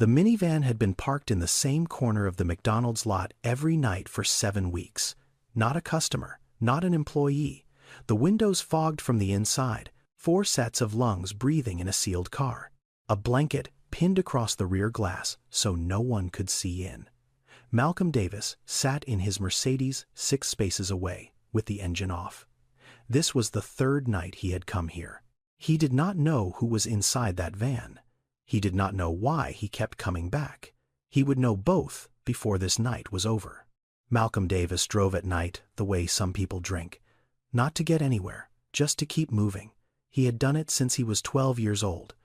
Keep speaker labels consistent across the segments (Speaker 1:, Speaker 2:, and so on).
Speaker 1: The minivan had been parked in the same corner of the McDonald's lot every night for 7 weeks. Not a customer, not an employee. The windows fogged from the inside, 4 sets of lungs breathing in a sealed car. A blanket pinned across the rear glass so no one could see in. Malcolm Davis sat in his Mercedes 6 spaces away, with the engine off. This was the 3rd night he had come here. He did not know who was inside that van. He did not know why he kept coming back. He would know both before this night was over. Malcolm Davis drove at night the way some people drink. Not to get anywhere, just to keep moving. He had done it since he was 12 years old.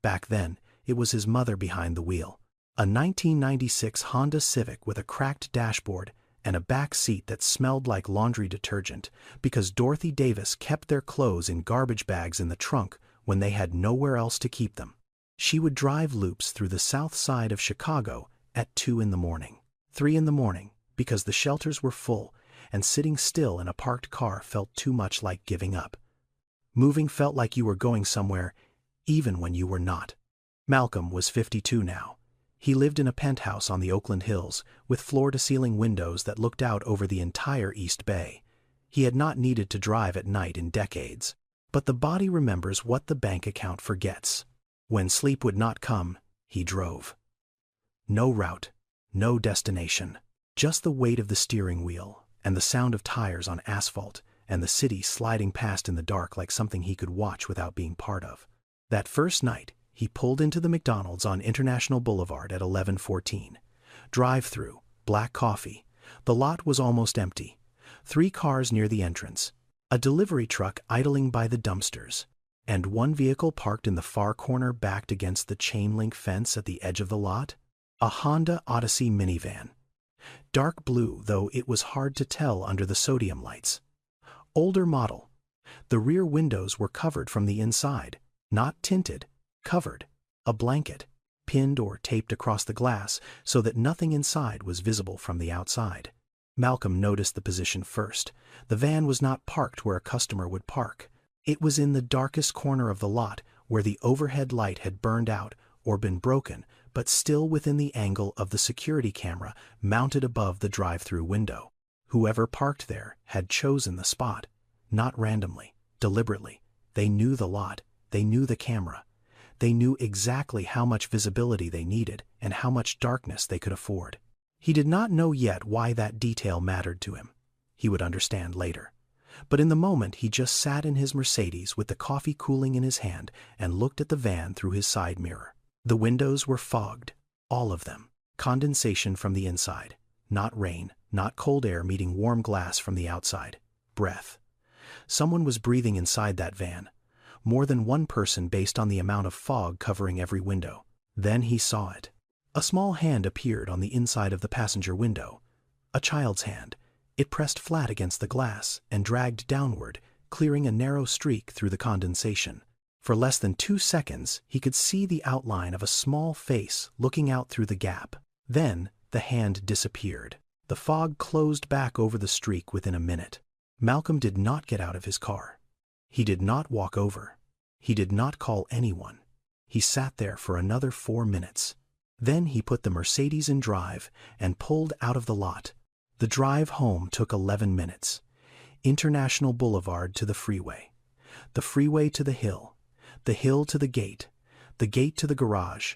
Speaker 1: Back then, it was his mother behind the wheel. A 1996 Honda Civic with a cracked dashboard and a back seat that smelled like laundry detergent because Dorothy Davis kept their clothes in garbage bags in the trunk when they had nowhere else to keep them. She would drive loops through the south side of Chicago at 2 in the morning, 3 in the morning, because the shelters were full and sitting still in a parked car felt too much like giving up. Moving felt like you were going somewhere, even when you were not. Malcolm was 52 now. He lived in a penthouse on the Oakland Hills with floor-to-ceiling windows that looked out over the entire East Bay. He had not needed to drive at night in decades. But the body remembers what the bank account forgets. When sleep would not come, he drove. No route, no destination, just the weight of the steering wheel and the sound of tires on asphalt and the city sliding past in the dark like something he could watch without being part of. That first night, he pulled into the McDonald's on International Boulevard at 11:14. Drive-through, black coffee. The lot was almost empty. 3 cars near the entrance. A delivery truck idling by the dumpsters. And 1 vehicle parked in the far corner backed against the chain-link fence at the edge of the lot. A Honda Odyssey minivan. Dark blue, though it was hard to tell under the sodium lights. Older model. The rear windows were covered from the inside. Not tinted. Covered. A blanket, pinned or taped across the glass so that nothing inside was visible from the outside. Malcolm noticed the position first. The van was not parked where a customer would park. It was in the darkest corner of the lot where the overhead light had burned out or been broken, but still within the angle of the security camera mounted above the drive-through window. Whoever parked there had chosen the spot, not randomly, deliberately. They knew the lot. They knew the camera. They knew exactly how much visibility they needed and how much darkness they could afford. He did not know yet why that detail mattered to him. He would understand later. But in the moment he just sat in his Mercedes with the coffee cooling in his hand and looked at the van through his side mirror. The windows were fogged, all of them. Condensation from the inside. Not rain, not cold air meeting warm glass from the outside. Breath. Someone was breathing inside that van. More than one person based on the amount of fog covering every window. Then he saw it. A small hand appeared on the inside of the passenger window. A child's hand. It pressed flat against the glass and dragged downward, clearing a narrow streak through the condensation. For less than 2 seconds, he could see the outline of a small face looking out through the gap. Then, the hand disappeared. The fog closed back over the streak within a minute. Malcolm did not get out of his car. He did not walk over. He did not call anyone. He sat there for another 4 minutes. Then he put the Mercedes in drive and pulled out of the lot. The drive home took 11 minutes. International Boulevard to the freeway to the hill to the gate to the garage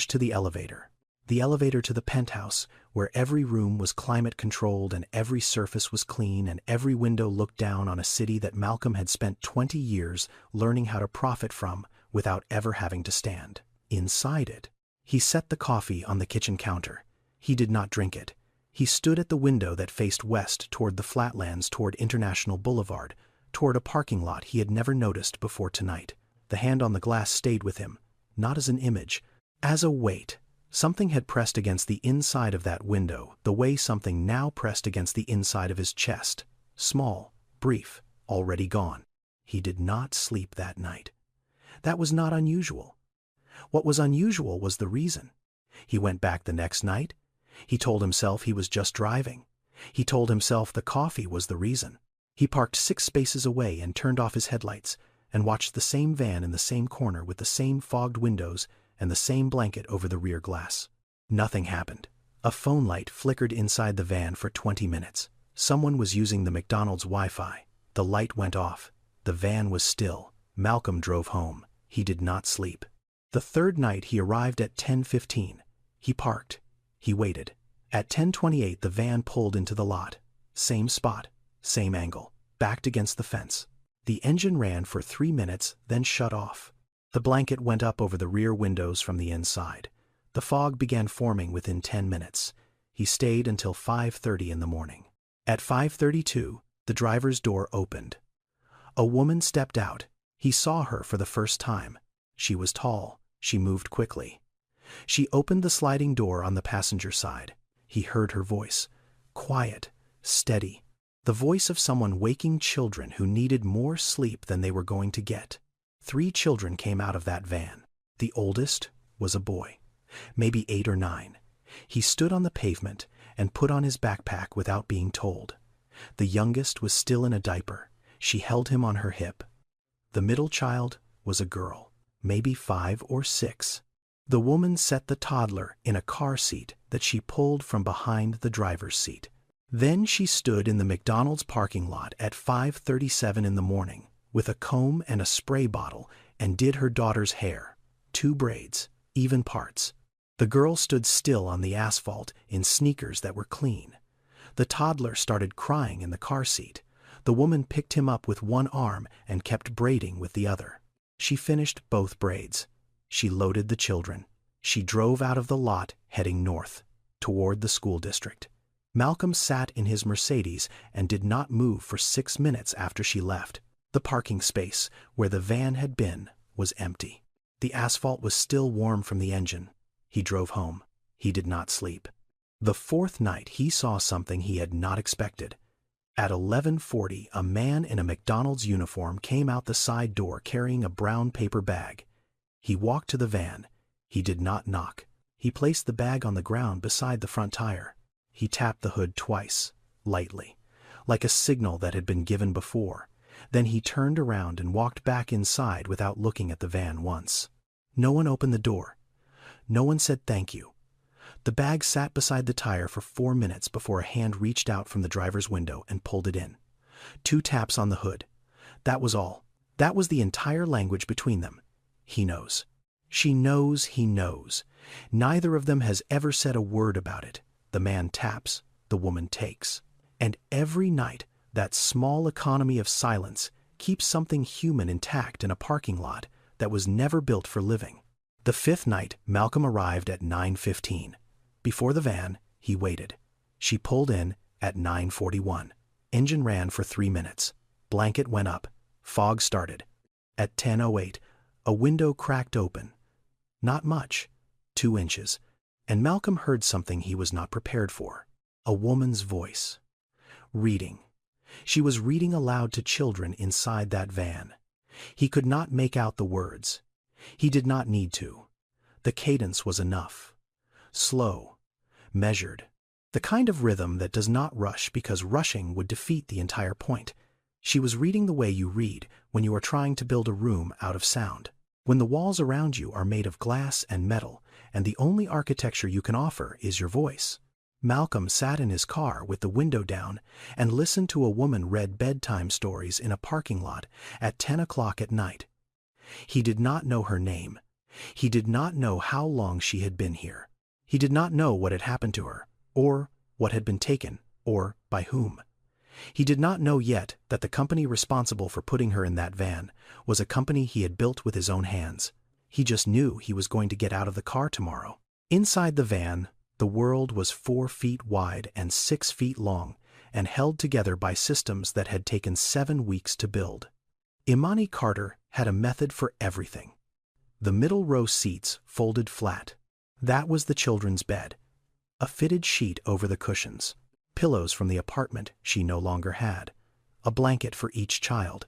Speaker 1: to the elevator to the penthouse, where every room was climate-controlled and every surface was clean and every window looked down on a city that Malcolm had spent 20 years learning how to profit from without ever having to stand inside it. He set the coffee on the kitchen counter. He did not drink it. He stood at the window that faced west toward the flatlands, toward International Boulevard, toward a parking lot he had never noticed before tonight. The hand on the glass stayed with him, not as an image, as a weight. Something had pressed against the inside of that window, the way something now pressed against the inside of his chest. Small, brief, already gone. He did not sleep that night. That was not unusual. What was unusual was the reason. He went back the next night. He told himself he was just driving. He told himself the coffee was the reason. He parked 6 spaces away and turned off his headlights and watched the same van in the same corner with the same fogged windows and the same blanket over the rear glass. Nothing happened. A phone light flickered inside the van for 20 minutes. Someone was using the McDonald's Wi-Fi. The light went off. The van was still. Malcolm drove home. He did not sleep. The third night he arrived at 10:15. He parked. He waited. At 10:28 the van pulled into the lot. Same spot, same angle, backed against the fence. The engine ran for 3 minutes, then shut off. The blanket went up over the rear windows from the inside. The fog began forming within 10 minutes. He stayed until 5:30 in the morning. At 5:32, the driver's door opened. A woman stepped out. He saw her for the first time. She was tall. She moved quickly. She opened the sliding door on the passenger side. He heard her voice. Quiet, steady. The voice of someone waking children who needed more sleep than they were going to get. 3 children came out of that van. The oldest was a boy, maybe 8 or 9. He stood on the pavement and put on his backpack without being told. The youngest was still in a diaper. She held him on her hip. The middle child was a girl, maybe 5 or 6. The woman set the toddler in a car seat that she pulled from behind the driver's seat. Then she stood in the McDonald's parking lot at 5:37 in the morning with a comb and a spray bottle and did her daughter's hair. 2 braids, even parts. The girl stood still on the asphalt in sneakers that were clean. The toddler started crying in the car seat. The woman picked him up with one arm and kept braiding with the other. She finished both braids. She loaded the children. She drove out of the lot heading north, toward the school district. Malcolm sat in his Mercedes and did not move for 6 minutes after she left. The parking space where the van had been was empty. The asphalt was still warm from the engine. He drove home. He did not sleep. The 4th night he saw something he had not expected. At 11:40, a man in a McDonald's uniform came out the side door carrying a brown paper bag. He walked to the van. He did not knock. He placed the bag on the ground beside the front tire. He tapped the hood twice, lightly, like a signal that had been given before. Then he turned around and walked back inside without looking at the van once. No one opened the door. No one said thank you. The bag sat beside the tire for 4 minutes before a hand reached out from the driver's window and pulled it in. 2 taps on the hood. That was all. That was the entire language between them. He knows. She knows he knows. Neither of them has ever said a word about it. The man taps, the woman takes. And every night, that small economy of silence keeps something human intact in a parking lot that was never built for living. The 5th night, Malcolm arrived at 9:15. Before the van, he waited. She pulled in at 9:41. Engine ran for 3 minutes. Blanket went up. Fog started. At 10:08, a window cracked open. Not much, 2 inches, and Malcolm heard something he was not prepared for. A woman's voice. Reading. She was reading aloud to children inside that van. He could not make out the words. He did not need to. The cadence was enough. Slow, measured. The kind of rhythm that does not rush because rushing would defeat the entire point. She was reading the way you read when you are trying to build a room out of sound. When the walls around you are made of glass and metal, and the only architecture you can offer is your voice. Malcolm sat in his car with the window down and listened to a woman read bedtime stories in a parking lot at 10 o'clock at night. He did not know her name. He did not know how long she had been here. He did not know what had happened to her, or what had been taken, or by whom. He did not know yet that the company responsible for putting her in that van was a company he had built with his own hands. He just knew he was going to get out of the car tomorrow. Inside the van, the world was 4 feet wide and 6 feet long, and held together by systems that had taken 7 weeks to build. Imani Carter had a method for everything. The middle row seats folded flat. That was the children's bed. A fitted sheet over the cushions. Pillows from the apartment she no longer had. A blanket for each child.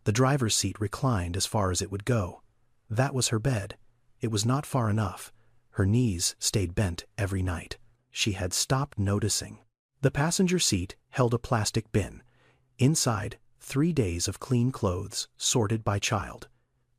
Speaker 1: The driver's seat reclined as far as it would go. That was her bed. It was not far enough. Her knees stayed bent every night. She had stopped noticing. The passenger seat held a plastic bin. Inside, 3 days of clean clothes, sorted by child.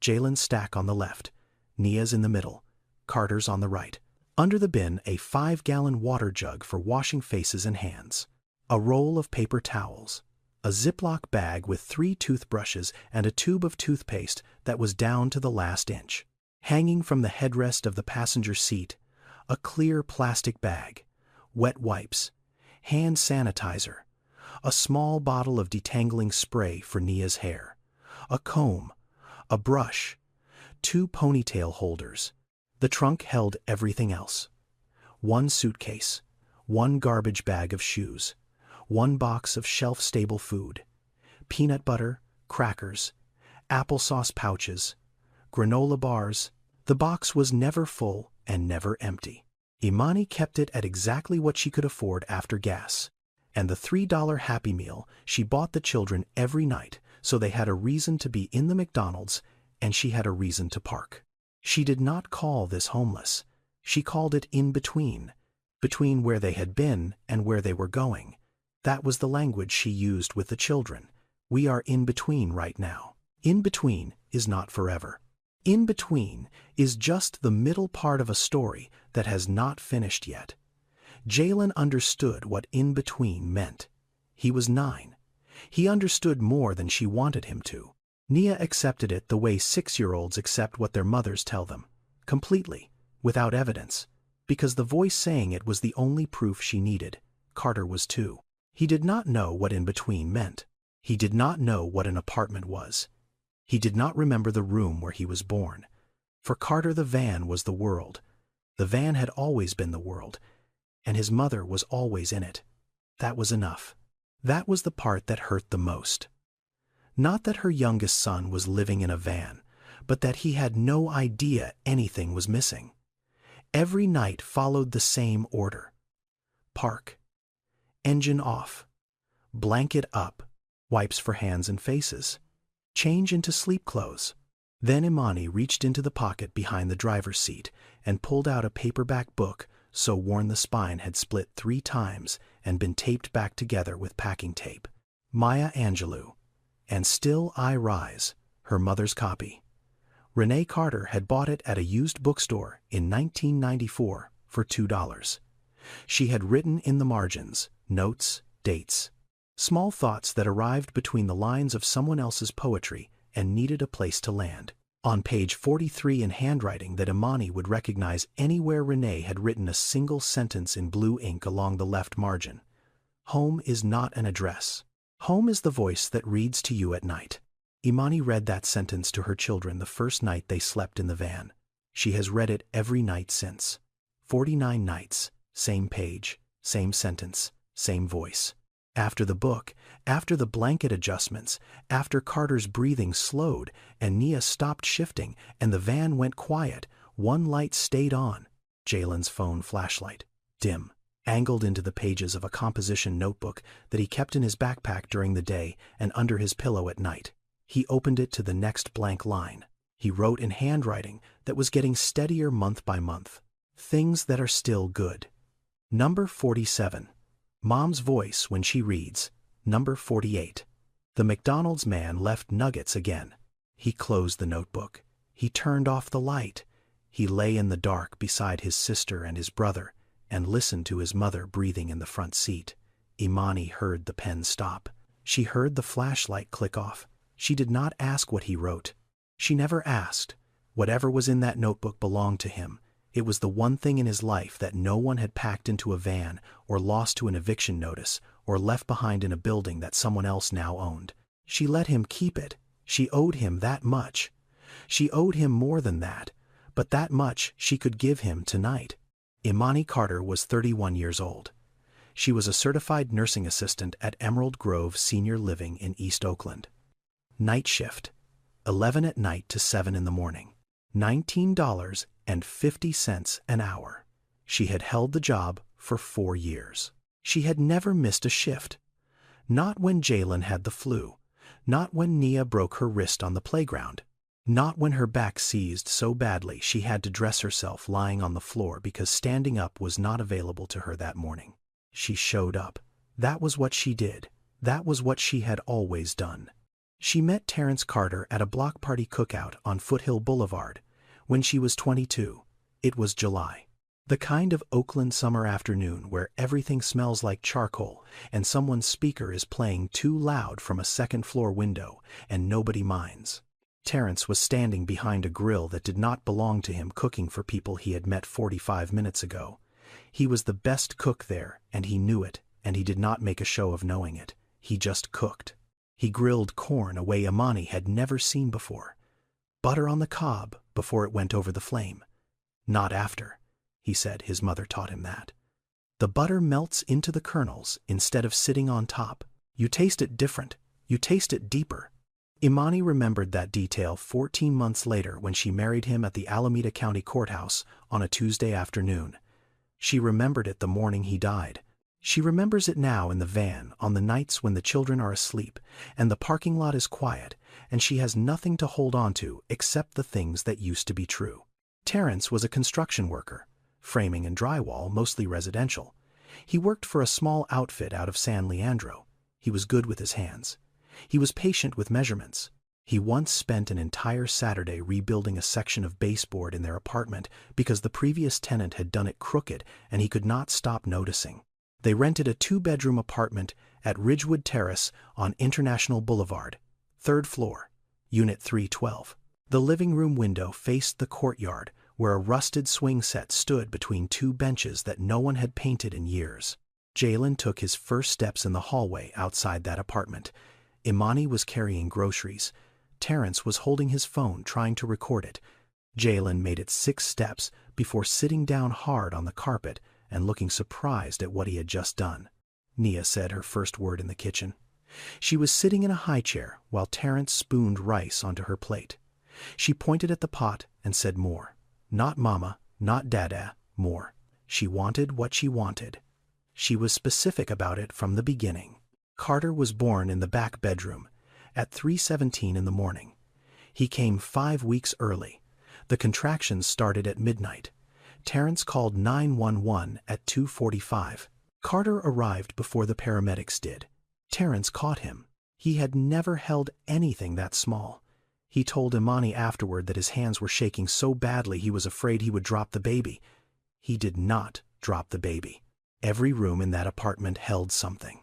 Speaker 1: Jalen's stack on the left. Nia's in the middle. Carter's on the right. Under the bin, a 5-gallon water jug for washing faces and hands. A roll of paper towels. A Ziploc bag with 3 toothbrushes and a tube of toothpaste that was down to the last inch. Hanging from the headrest of the passenger seat, a clear plastic bag, wet wipes, hand sanitizer, a small bottle of detangling spray for Nia's hair, a comb, a brush, 2 ponytail holders. The trunk held everything else. 1 suitcase, 1 garbage bag of shoes, 1 box of shelf-stable food, peanut butter, crackers, applesauce pouches, granola bars. The box was never full and never empty. Imani kept it at exactly what she could afford after gas, and the $3 Happy Meal she bought the children every night so they had a reason to be in the McDonald's and she had a reason to park. She did not call this homeless. She called it in between where they had been and where they were going. That was the language she used with the children. We are in between right now. In between is not forever. In between is just the middle part of a story that has not finished yet. Jalen understood what in between meant. He was 9. He understood more than she wanted him to. Nia accepted it the way 6-year-olds accept what their mothers tell them, completely, without evidence, because the voice saying it was the only proof she needed. Carter was 2. He did not know what in between meant. He did not know what an apartment was. He did not remember the room where he was born. For Carter, the van was the world. The van had always been the world, and his mother was always in it. That was enough. That was the part that hurt the most. Not that her youngest son was living in a van, but that he had no idea anything was missing. Every night followed the same order. Park. Engine off. Blanket up. Wipes for hands and faces. Change into sleep clothes. Then Imani reached into the pocket behind the driver's seat and pulled out a paperback book so worn the spine had split 3 times and been taped back together with packing tape. Maya Angelou. And Still I Rise, her mother's copy. Renee Carter had bought it at a used bookstore in 1994 for $2. She had written in the margins, notes, dates, small thoughts that arrived between the lines of someone else's poetry and needed a place to land. On page 43 in handwriting that Imani would recognize anywhere, Renee had written a single sentence in blue ink along the left margin. Home is not an address. Home is the voice that reads to you at night. Imani read that sentence to her children the first night they slept in the van. She has read it every night since. 49 nights, same page, same sentence, same voice. After the book, after the blanket adjustments, after Carter's breathing slowed and Nia stopped shifting and the van went quiet, one light stayed on, Jalen's phone flashlight, dim, angled into the pages of a composition notebook that he kept in his backpack during the day and under his pillow at night. He opened it to the next blank line. He wrote in handwriting that was getting steadier month by month. Things that are still good. Number 47. Mom's voice when she reads. Number 48. The McDonald's man left nuggets again. He closed the notebook. He turned off the light. He lay in the dark beside his sister and his brother and listened to his mother breathing in the front seat. Imani heard the pen stop. She heard the flashlight click off. She did not ask what he wrote. She never asked. Whatever was in that notebook belonged to him. It was the one thing in his life that no one had packed into a van or lost to an eviction notice or left behind in a building that someone else now owned. She let him keep it. She owed him that much. She owed him more than that, but that much she could give him tonight. Imani Carter was 31 years old. She was a certified nursing assistant at Emerald Grove Senior Living in East Oakland. Night shift, 11 at night to 7 in the morning. $19.50 an hour. She had held the job for 4 years. She had never missed a shift. Not when Jalen had the flu. Not when Nia broke her wrist on the playground. Not when her back seized so badly she had to dress herself lying on the floor because standing up was not available to her that morning. She showed up. That was what she did. That was what she had always done. She met Terrence Carter at a block party cookout on Foothill Boulevard when she was 22. It was July. The kind of Oakland summer afternoon where everything smells like charcoal and someone's speaker is playing too loud from a second-floor window and nobody minds. Terrence was standing behind a grill that did not belong to him, cooking for people he had met 45 minutes ago. He was the best cook there, and he knew it, and he did not make a show of knowing it. He just cooked. He grilled corn a way Imani had never seen before. Butter on the cob before it went over the flame. Not after, he said. His mother taught him that. The butter melts into the kernels instead of sitting on top. You taste it different. You taste it deeper. Imani remembered that detail 14 months later when she married him at the Alameda County Courthouse on a Tuesday afternoon. She remembered it the morning he died. She remembers it now in the van on the nights when the children are asleep and the parking lot is quiet and she has nothing to hold on to except the things that used to be true. Terrence was a construction worker, framing and drywall, mostly residential. He worked for a small outfit out of San Leandro. He was good with his hands. He was patient with measurements. He once spent an entire Saturday rebuilding a section of baseboard in their apartment because the previous tenant had done it crooked and he could not stop noticing. They rented a 2-bedroom apartment at Ridgewood Terrace on International Boulevard, 3rd floor, Unit 312. The living room window faced the courtyard where a rusted swing set stood between 2 benches that no one had painted in years. Jalen took his first steps in the hallway outside that apartment. Imani was carrying groceries. Terrence was holding his phone trying to record it. Jalen made it 6 steps before sitting down hard on the carpet and looking surprised at what he had just done. Nia said her first word in the kitchen. She was sitting in a high chair while Terrence spooned rice onto her plate. She pointed at the pot and said more. Not mama, not dada, more. She wanted what she wanted. She was specific about it from the beginning. Carter was born in the back bedroom at 3:17 in the morning. He came 5 weeks early. The contractions started at midnight. Terrence called 911 at 2:45. Carter arrived before the paramedics did. Terrence caught him. He had never held anything that small. He told Imani afterward that his hands were shaking so badly he was afraid he would drop the baby. He did not drop the baby. Every room in that apartment held something.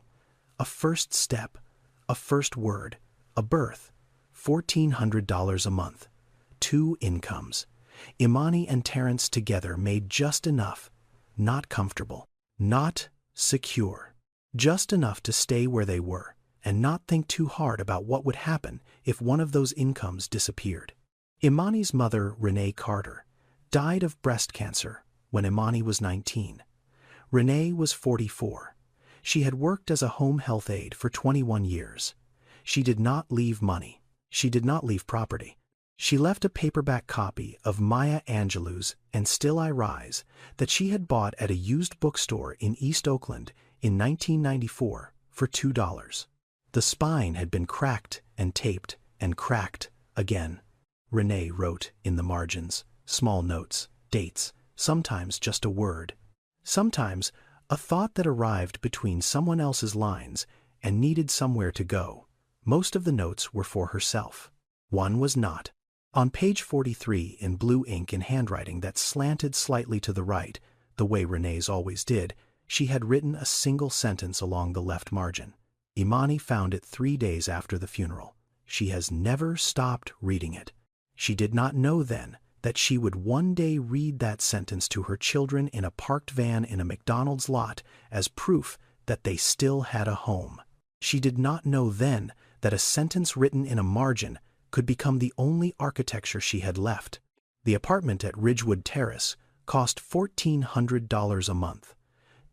Speaker 1: A first step, a first word, a birth, $1,400 a month, 2 incomes. Imani and Terrence together made just enough, not comfortable, not secure, just enough to stay where they were and not think too hard about what would happen if one of those incomes disappeared. Imani's mother, Renee Carter, died of breast cancer when Imani was 19. Renee was 44. She had worked as a home health aide for 21 years. She did not leave money. She did not leave property. She left a paperback copy of Maya Angelou's And Still I Rise that she had bought at a used bookstore in East Oakland in 1994 for $2. The spine had been cracked and taped and cracked again. Renee wrote in the margins, small notes, dates, sometimes just a word. Sometimes a thought that arrived between someone else's lines and needed somewhere to go. Most of the notes were for herself. One was not. On page 43 in blue ink in handwriting that slanted slightly to the right, the way Renee's always did, she had written a single sentence along the left margin. Imani found it 3 days after the funeral. She has never stopped reading it. She did not know then that she would one day read that sentence to her children in a parked van in a McDonald's lot as proof that they still had a home. She did not know then that a sentence written in a margin could become the only architecture she had left. The apartment at Ridgewood Terrace cost $1,400 a month.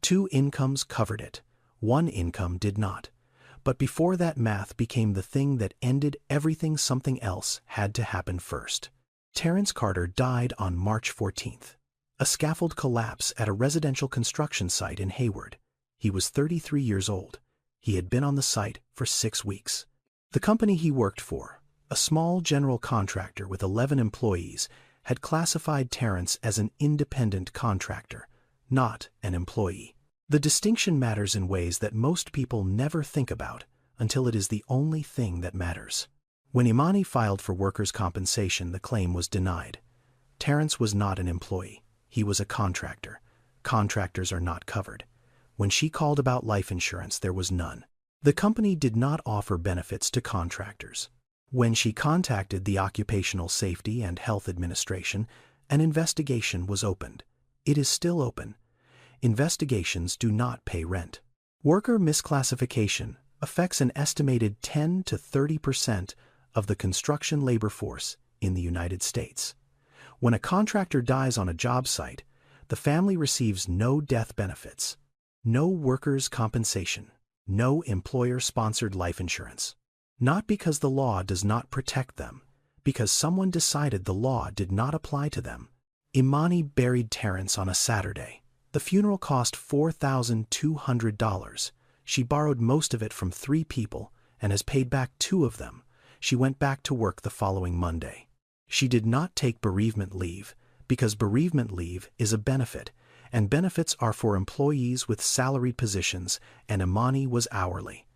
Speaker 1: 2 incomes covered it. 1 income did not. But before that math became the thing that ended everything, something else had to happen first. Terrence Carter died on March 14th. A scaffold collapse at a residential construction site in Hayward. He was 33 years old. He had been on the site for 6 weeks. The company he worked for, a small general contractor with 11 employees, had classified Terrence as an independent contractor, not an employee. The distinction matters in ways that most people never think about until it is the only thing that matters. When Imani filed for workers' compensation, the claim was denied. Terrence was not an employee. He was a contractor. Contractors are not covered. When she called about life insurance, there was none. The company did not offer benefits to contractors. When she contacted the Occupational Safety and Health Administration, an investigation was opened. It is still open. Investigations do not pay rent. Worker misclassification affects an estimated 10 to 30% of the construction labor force in the United States. When a contractor dies on a job site, the family receives no death benefits, no workers' compensation, no employer-sponsored life insurance. Not because the law does not protect them, because someone decided the law did not apply to them. Imani buried Terrence on a Saturday. The funeral cost $4,200. She borrowed most of it from 3 people and has paid back 2 of them. She went back to work the following Monday. She did not take bereavement leave because bereavement leave is a benefit, and benefits are for employees with salaried positions, and Imani was hourly.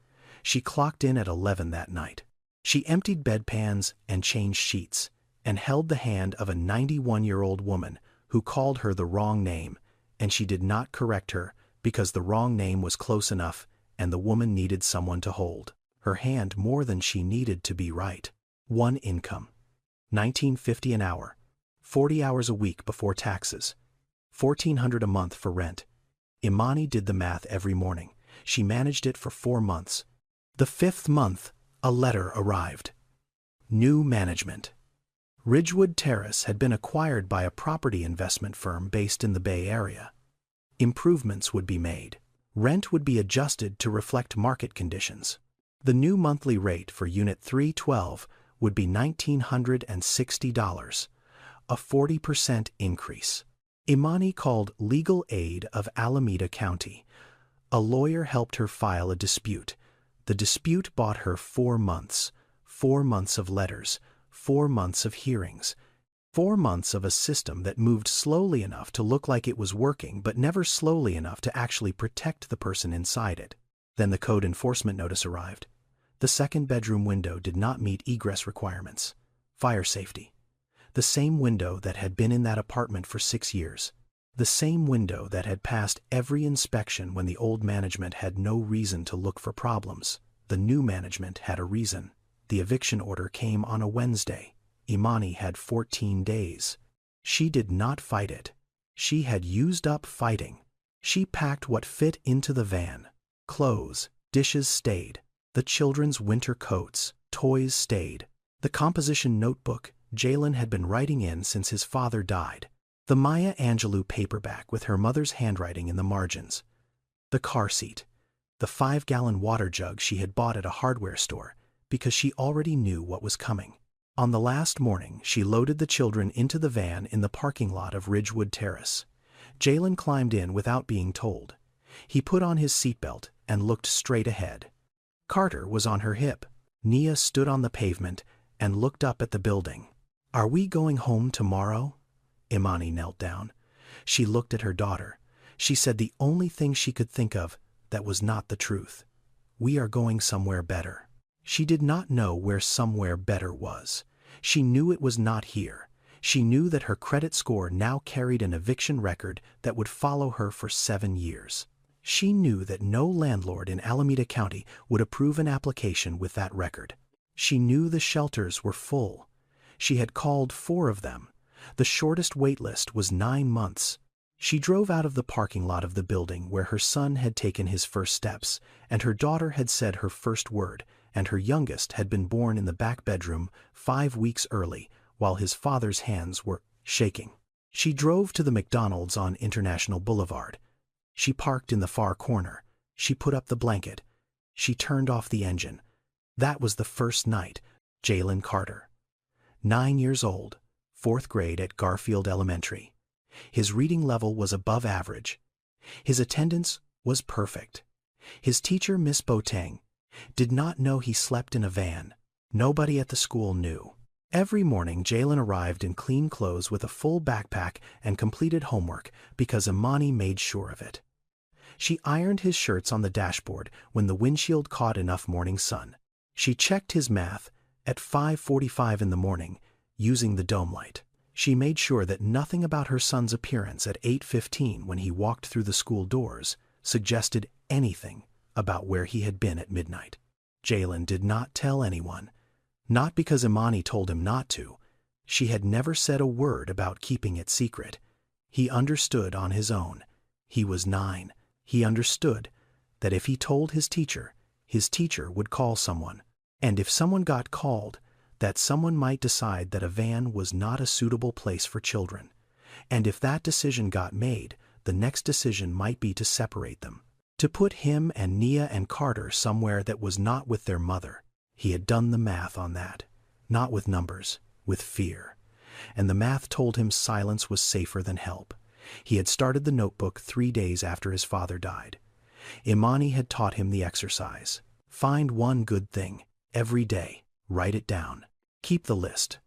Speaker 1: She clocked in at 11 that night. She emptied bedpans and changed sheets and held the hand of a 91-year-old woman who called her the wrong name, and she did not correct her because the wrong name was close enough and the woman needed someone to hold her hand more than she needed to be right. One income. $19.50 an hour. 40 hours a week before taxes. $1,400 a month for rent. Imani did the math every morning. She managed it for 4 months. The 5th month, a letter arrived. New management. Ridgewood Terrace had been acquired by a property investment firm based in the Bay Area. Improvements would be made. Rent would be adjusted to reflect market conditions. The new monthly rate for Unit 312 would be $1,960, a 40% increase. Imani called Legal Aid of Alameda County. A lawyer helped her file a dispute. The dispute bought her 4 months, 4 months of letters, 4 months of hearings, 4 months of a system that moved slowly enough to look like it was working but never slowly enough to actually protect the person inside it. Then the code enforcement notice arrived. The 2nd bedroom window did not meet egress requirements. Fire safety. The same window that had been in that apartment for 6 years. The same window that had passed every inspection when the old management had no reason to look for problems. The new management had a reason. The eviction order came on a Wednesday. Imani had 14 days. She did not fight it. She had used up fighting. She packed what fit into the van. Clothes, dishes stayed. The children's winter coats, toys stayed. The composition notebook Jalen had been writing in since his father died. The Maya Angelou paperback with her mother's handwriting in the margins. The car seat. The 5-gallon water jug she had bought at a hardware store because she already knew what was coming. On the last morning, she loaded the children into the van in the parking lot of Ridgewood Terrace. Jalen climbed in without being told. He put on his seatbelt and looked straight ahead. Carter was on her hip. Nia stood on the pavement and looked up at the building. "Are we going home tomorrow?" Imani knelt down. She looked at her daughter. She said the only thing she could think of that was not the truth. "We are going somewhere better." She did not know where somewhere better was. She knew it was not here. She knew that her credit score now carried an eviction record that would follow her for 7 years. She knew that no landlord in Alameda County would approve an application with that record. She knew the shelters were full. She had called 4 of them. The shortest wait list was 9 months. She drove out of the parking lot of the building where her son had taken his first steps, and her daughter had said her first word, and her youngest had been born in the back bedroom 5 weeks early, while his father's hands were shaking. She drove to the McDonald's on International Boulevard. She parked in the far corner. She put up the blanket. She turned off the engine. That was the first night. Jalen Carter. 9 years old, 4th grade at Garfield Elementary. His reading level was above average. His attendance was perfect. His teacher, Miss Boateng, did not know he slept in a van. Nobody at the school knew. Every morning, Jalen arrived in clean clothes with a full backpack and completed homework because Imani made sure of it. She ironed his shirts on the dashboard when the windshield caught enough morning sun. She checked his math at 5:45 in the morning using the dome light. She made sure that nothing about her son's appearance at 8:15 when he walked through the school doors suggested anything about where he had been at midnight. Jalen did not tell anyone, not because Imani told him not to. She had never said a word about keeping it secret. He understood on his own. He was 9. He understood that if he told his teacher would call someone. And if someone got called, that someone might decide that a van was not a suitable place for children. And if that decision got made, the next decision might be to separate them, to put him and Nia and Carter somewhere that was not with their mother. He had done the math on that, not with numbers, with fear. And the math told him silence was safer than help. He had started the notebook 3 days after his father died. Imani had taught him the exercise. Find one good thing every day, write it down, keep the list.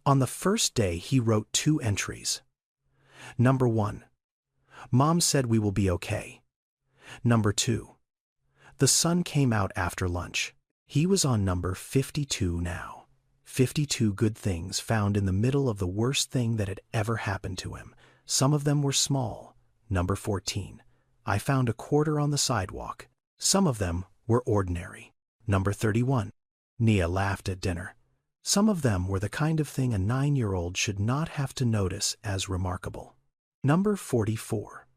Speaker 1: On the first day, he wrote 2 entries. Number 1, Mom said we will be okay. Number 2, the sun came out after lunch. He was on number 52 now. 52 good things found in the middle of the worst thing that had ever happened to him. Some of them were small. Number 14, I found a quarter on the sidewalk. Some of them were ordinary. Number 31, Nia laughed at dinner. Some of them were the kind of thing a 9-year-old should not have to notice as remarkable. Number 44,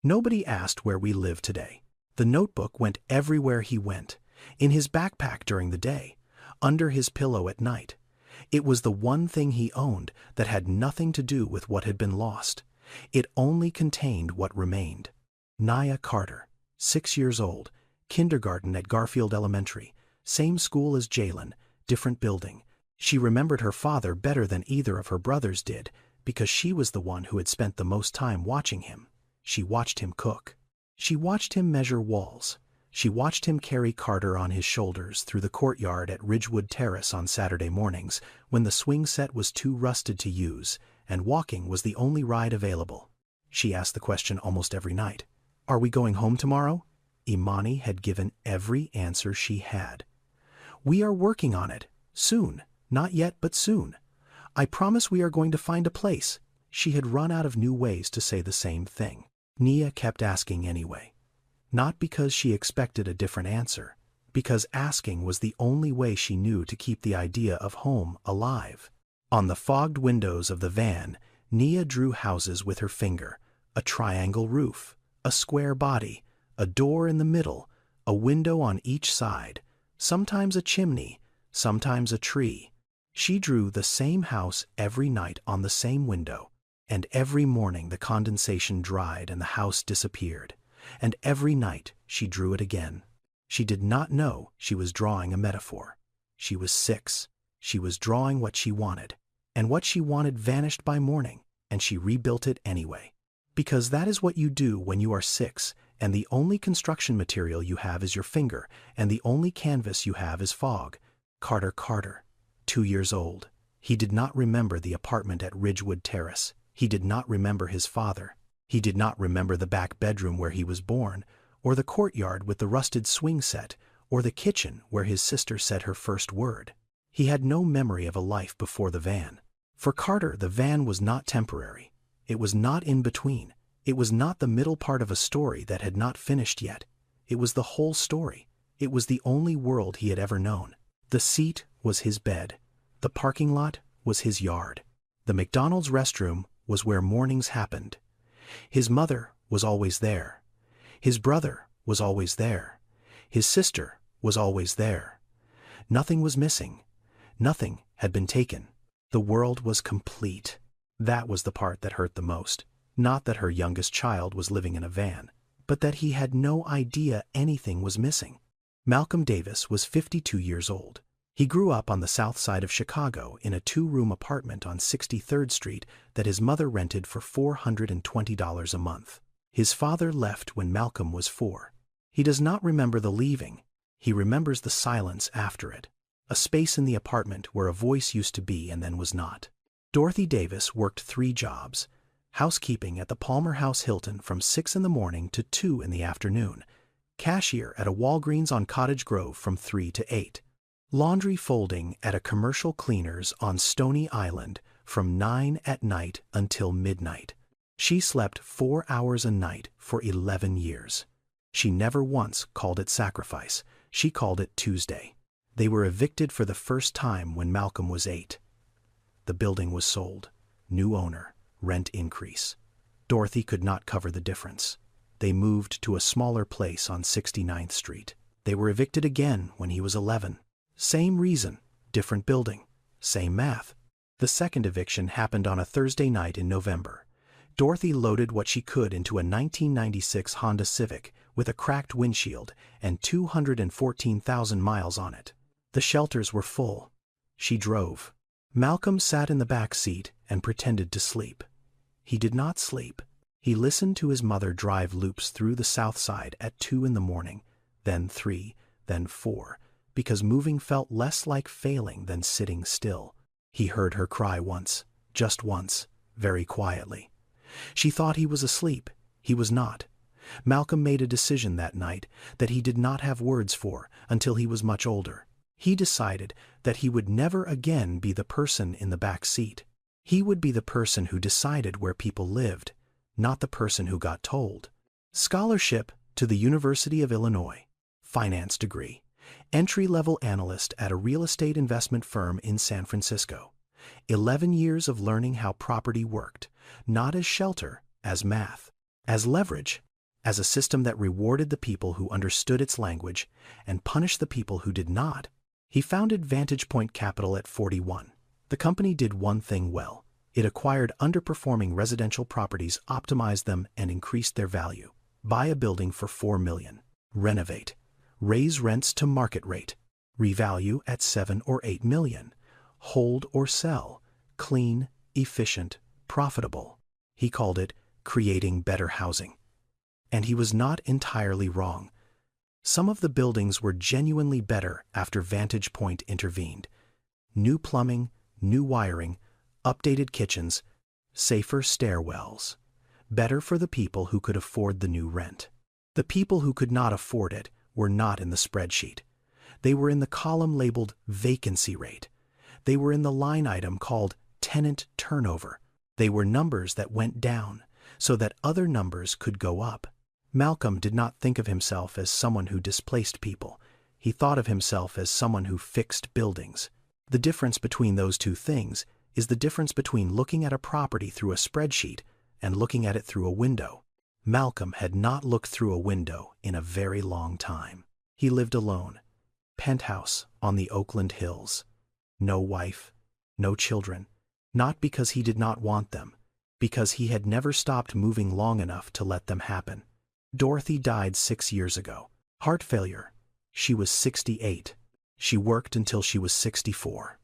Speaker 1: nobody asked where we live today. The notebook went everywhere he went, in his backpack during the day, under his pillow at night. It was the one thing he owned that had nothing to do with what had been lost. It only contained what remained. Nia Carter, 6 years old, kindergarten at Garfield Elementary, same school as Jalen, different building. She remembered her father better than either of her brothers did because she was the one who had spent the most time watching him. She watched him cook. She watched him measure walls. She watched him carry Carter on his shoulders through the courtyard at Ridgewood Terrace on Saturday mornings when the swing set was too rusted to use and walking was the only ride available. She asked the question almost every night. Are we going home tomorrow? Imani had given every answer she had. We are working on it. Soon. Not yet, but soon. I promise we are going to find a place. She had run out of new ways to say the same thing. Nia kept asking anyway. Not because she expected a different answer, because asking was the only way she knew to keep the idea of home alive. On the fogged windows of the van, Nia drew houses with her finger, a triangle roof, a square body, a door in the middle, a window on each side, sometimes a chimney, sometimes a tree. She drew the same house every night on the same window, and every morning the condensation dried and the house disappeared, and every night she drew it again. She did not know she was drawing a metaphor. She was 6. She was drawing what she wanted, and what she wanted vanished by morning, and she rebuilt it anyway. Because that is what you do when you are 6, and the only construction material you have is your finger, and the only canvas you have is fog. Carter, 2 years old. He did not remember the apartment at Ridgewood Terrace. He did not remember his father. He did not remember the back bedroom where he was born, or the courtyard with the rusted swing set, or the kitchen where his sister said her first word. He had no memory of a life before the van. For Carter, the van was not temporary. It was not in between. It was not the middle part of a story that had not finished yet. It was the whole story. It was the only world he had ever known. The seat was his bed. The parking lot was his yard. The McDonald's restroom was where mornings happened. His mother was always there. His brother was always there. His sister was always there. Nothing was missing. Nothing had been taken. The world was complete. That was the part that hurt the most. Not that her youngest child was living in a van, but that he had no idea anything was missing. Malcolm Davis was 52 years old. He grew up on the south side of Chicago in a 2-room apartment on 63rd Street that his mother rented for $420 a month. His father left when Malcolm was 4. He does not remember the leaving. He remembers the silence after it, a space in the apartment where a voice used to be and then was not. Dorothy Davis worked 3 jobs: housekeeping at the Palmer House Hilton from 6 in the morning to 2 in the afternoon, cashier at a Walgreens on Cottage Grove from 3 to 8, laundry folding at a commercial cleaners on Stony Island from 9 at night until midnight. She slept 4 hours a night for 11 years. She never once called it sacrifice. She called it Tuesday. They were evicted for the first time when Malcolm was 8. The building was sold. New owner, rent increase. Dorothy could not cover the difference. They moved to a smaller place on 69th Street. They were evicted again when he was 11. Same reason, different building, same math. The second eviction happened on a Thursday night in November. Dorothy loaded what she could into a 1996 Honda Civic with a cracked windshield and 214,000 miles on it. The shelters were full. She drove. Malcolm sat in the back seat and pretended to sleep. He did not sleep. He listened to his mother drive loops through the South Side at 2 in the morning, then 3, then 4, because moving felt less like failing than sitting still. He heard her cry once, just once, very quietly. She thought he was asleep. He was not. Malcolm made a decision that night that he did not have words for until he was much older. He decided that he would never again be the person in the back seat. He would be the person who decided where people lived, not the person who got told. Scholarship to the University of Illinois. Finance degree. Entry-level analyst at a real estate investment firm in San Francisco. 11 years of learning how property worked, not as shelter, as math, as leverage, as a system that rewarded the people who understood its language and punished the people who did not. He founded Vantage Point Capital at 41. The company did one thing well. It acquired underperforming residential properties, optimized them, and increased their value. Buy a building for $4 million. Renovate. Raise rents to market rate. Revalue at $7 or $8 million. Hold or sell. Clean, efficient, profitable. He called it creating better housing. And he was not entirely wrong. Some of the buildings were genuinely better after Vantage Point intervened. New plumbing, new wiring, updated kitchens, safer stairwells. Better for the people who could afford the new rent. The people who could not afford it were not in the spreadsheet. They were in the column labeled vacancy rate. They were in the line item called tenant turnover. They were numbers that went down so that other numbers could go up. Malcolm did not think of himself as someone who displaced people. He thought of himself as someone who fixed buildings. The difference between those two things is the difference between looking at a property through a spreadsheet and looking at it through a window. Malcolm had not looked through a window in a very long time. He lived alone. Penthouse on the Oakland Hills. No wife, no children. Not because he did not want them, because he had never stopped moving long enough to let them happen. Dorothy died 6 years ago. Heart failure. She was 68. She worked until she was 64.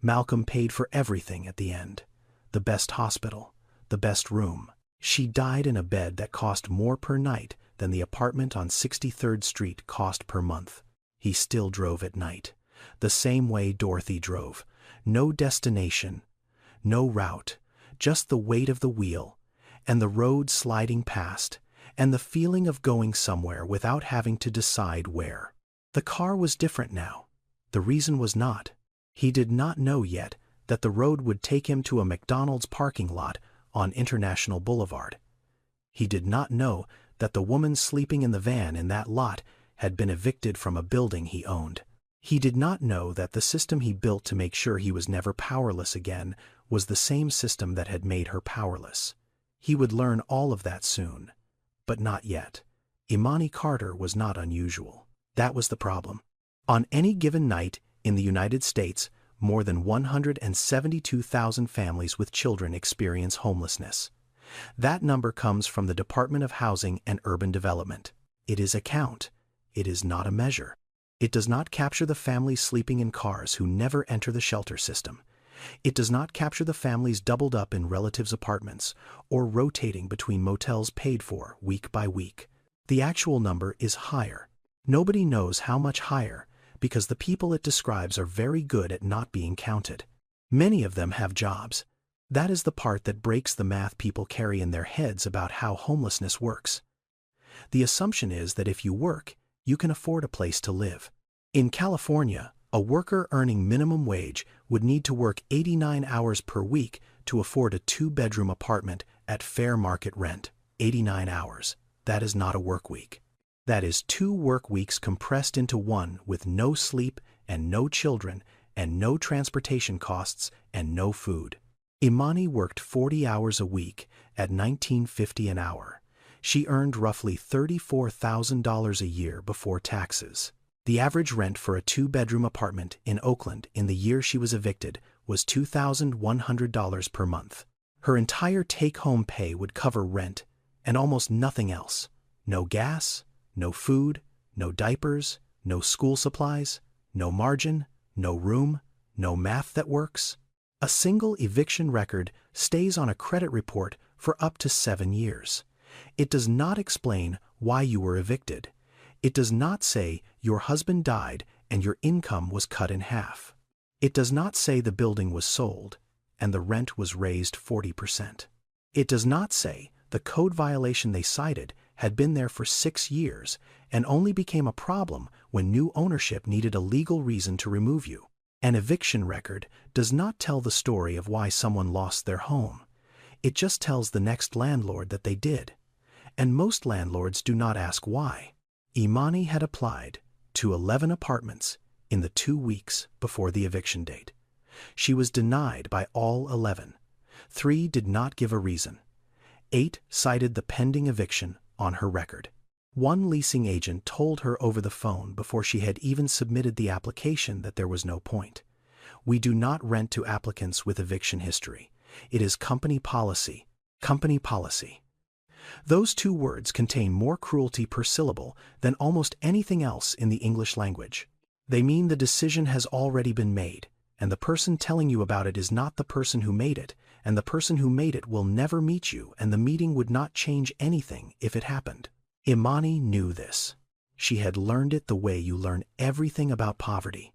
Speaker 1: Malcolm paid for everything at the end. The best hospital, the best room. She died in a bed that cost more per night than the apartment on 63rd Street cost per month. He still drove at night, the same way Dorothy drove. No destination, no route, just the weight of the wheel, and the road sliding past, and the feeling of going somewhere without having to decide where. The car was different now. The reason was not. He did not know yet that the road would take him to a McDonald's parking lot on International Boulevard. He did not know that the woman sleeping in the van in that lot had been evicted from a building he owned. He did not know that the system he built to make sure he was never powerless again was the same system that had made her powerless. He would learn all of that soon. But not yet. Imani Carter was not unusual. That was the problem. On any given night in the United States, more than 172,000 families with children experience homelessness. That number comes from the Department of Housing and Urban Development. It is a count. It is not a measure. It does not capture the families sleeping in cars who never enter the shelter system. It does not capture the families doubled up in relatives' apartments or rotating between motels paid for week by week. The actual number is higher. Nobody knows how much higher because the people it describes are very good at not being counted. Many of them have jobs. That is the part that breaks the math people carry in their heads about how homelessness works. The assumption is that if you work, you can afford a place to live. In California, A worker earning minimum wage would need to work 89 hours per week to afford a two-bedroom apartment at fair market rent. 89 hours. That is not a work week. That is 2 work weeks compressed into one with no sleep and no children and no transportation costs and no food. Imani worked 40 hours a week at $19.50 an hour. She earned roughly $34,000 a year before taxes. The average rent for a two-bedroom apartment in Oakland in the year she was evicted was $2,100 per month. Her entire take-home pay would cover rent and almost nothing else. No gas, no food, no diapers, no school supplies, no margin, no room, no math that works. A single eviction record stays on a credit report for up to 7 years. It does not explain why you were evicted. It does not say your husband died and your income was cut in half. It does not say the building was sold and the rent was raised 40%. It does not say the code violation they cited had been there for 6 years and only became a problem when new ownership needed a legal reason to remove you. An eviction record does not tell the story of why someone lost their home. It just tells the next landlord that they did. And most landlords do not ask why. Imani had applied to 11 apartments in the 2 weeks before the eviction date. She was denied by all 11. 3 did not give a reason. 8 cited the pending eviction on her record. One leasing agent told her over the phone before she had even submitted the application that there was no point. We do not rent to applicants with eviction history. It is company policy. Company policy. Those 2 words contain more cruelty per syllable than almost anything else in the English language. They mean the decision has already been made, and the person telling you about it is not the person who made it, and the person who made it will never meet you, and the meeting would not change anything if it happened. Imani knew this. She had learned it the way you learn everything about poverty,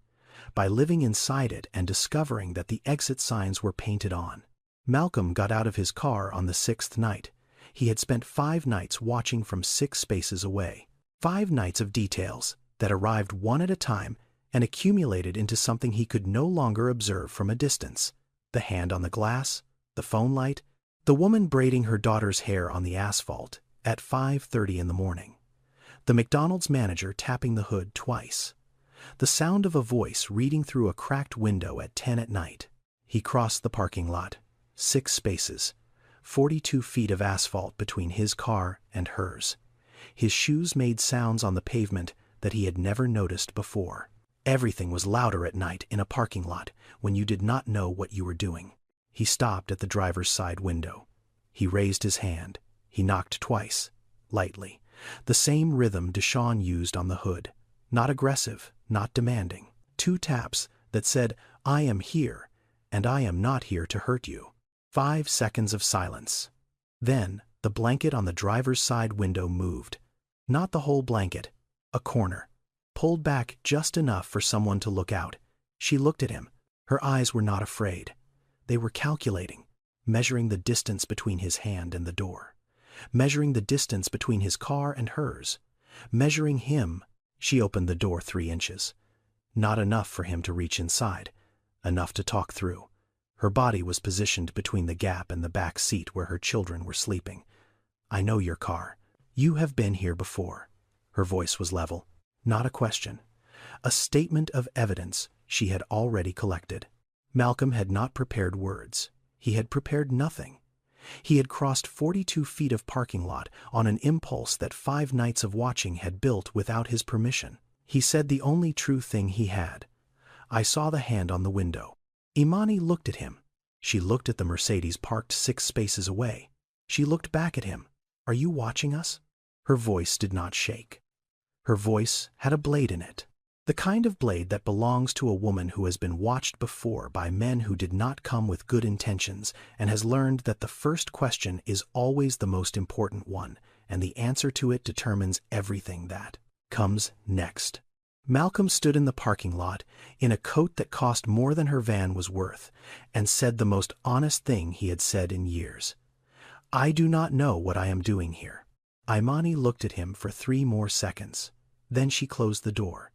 Speaker 1: by living inside it and discovering that the exit signs were painted on. Malcolm got out of his car on the 6th night. He had spent 5 nights watching from 6 spaces away. 5 nights of details that arrived one at a time and accumulated into something he could no longer observe from a distance. The hand on the glass, the phone light, the woman braiding her daughter's hair on the asphalt at 5:30 in the morning. The McDonald's manager tapping the hood twice. The sound of a voice reading through a cracked window at 10 at night. He crossed the parking lot. 6 spaces. 42 feet of asphalt between his car and hers. His shoes made sounds on the pavement that he had never noticed before. Everything was louder at night in a parking lot when you did not know what you were doing. He stopped at the driver's side window. He raised his hand. He knocked twice, lightly. The same rhythm Deshawn used on the hood. Not aggressive, not demanding. 2 taps that said, "I am here, and I am not here to hurt you." 5 seconds of silence. Then, the blanket on the driver's side window moved. Not the whole blanket, a corner. Pulled back just enough for someone to look out. She looked at him. Her eyes were not afraid. They were calculating, measuring the distance between his hand and the door. Measuring the distance between his car and hers. Measuring him. She opened the door 3 inches. Not enough for him to reach inside. Enough to talk through. Her body was positioned between the gap and the back seat where her children were sleeping. "I know your car. You have been here before." Her voice was level. Not a question. A statement of evidence she had already collected. Malcolm had not prepared words. He had prepared nothing. He had crossed 42 feet of parking lot on an impulse that 5 nights of watching had built without his permission. He said the only true thing he had. "I saw the hand on the window." Imani looked at him. She looked at the Mercedes parked 6 spaces away. She looked back at him. "Are you watching us?" Her voice did not shake. Her voice had a blade in it. The kind of blade that belongs to a woman who has been watched before by men who did not come with good intentions and has learned that the first question is always the most important one, and the answer to it determines everything that comes next. Malcolm stood in the parking lot in a coat that cost more than her van was worth and said the most honest thing he had said in years. "I do not know what I am doing here." Imani looked at him for 3 more seconds. Then she closed the door.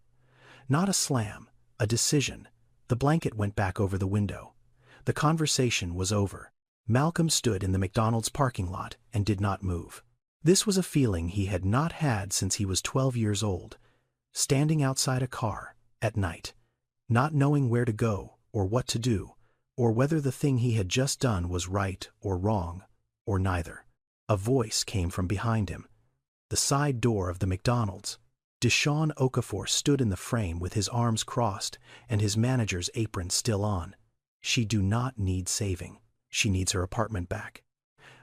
Speaker 1: Not a slam, A decision. The blanket went back over the window. The conversation was over. Malcolm stood in the McDonald's parking lot and did not move. This was a feeling he had not had since he was 12 years old. Standing outside a car, at night, not knowing where to go or what to do, or whether the thing he had just done was right or wrong, or neither. A voice came from behind him. The side door of the McDonald's. Deshaun Okafor stood in the frame with his arms crossed and his manager's apron still on. She do not need saving. She needs her apartment back.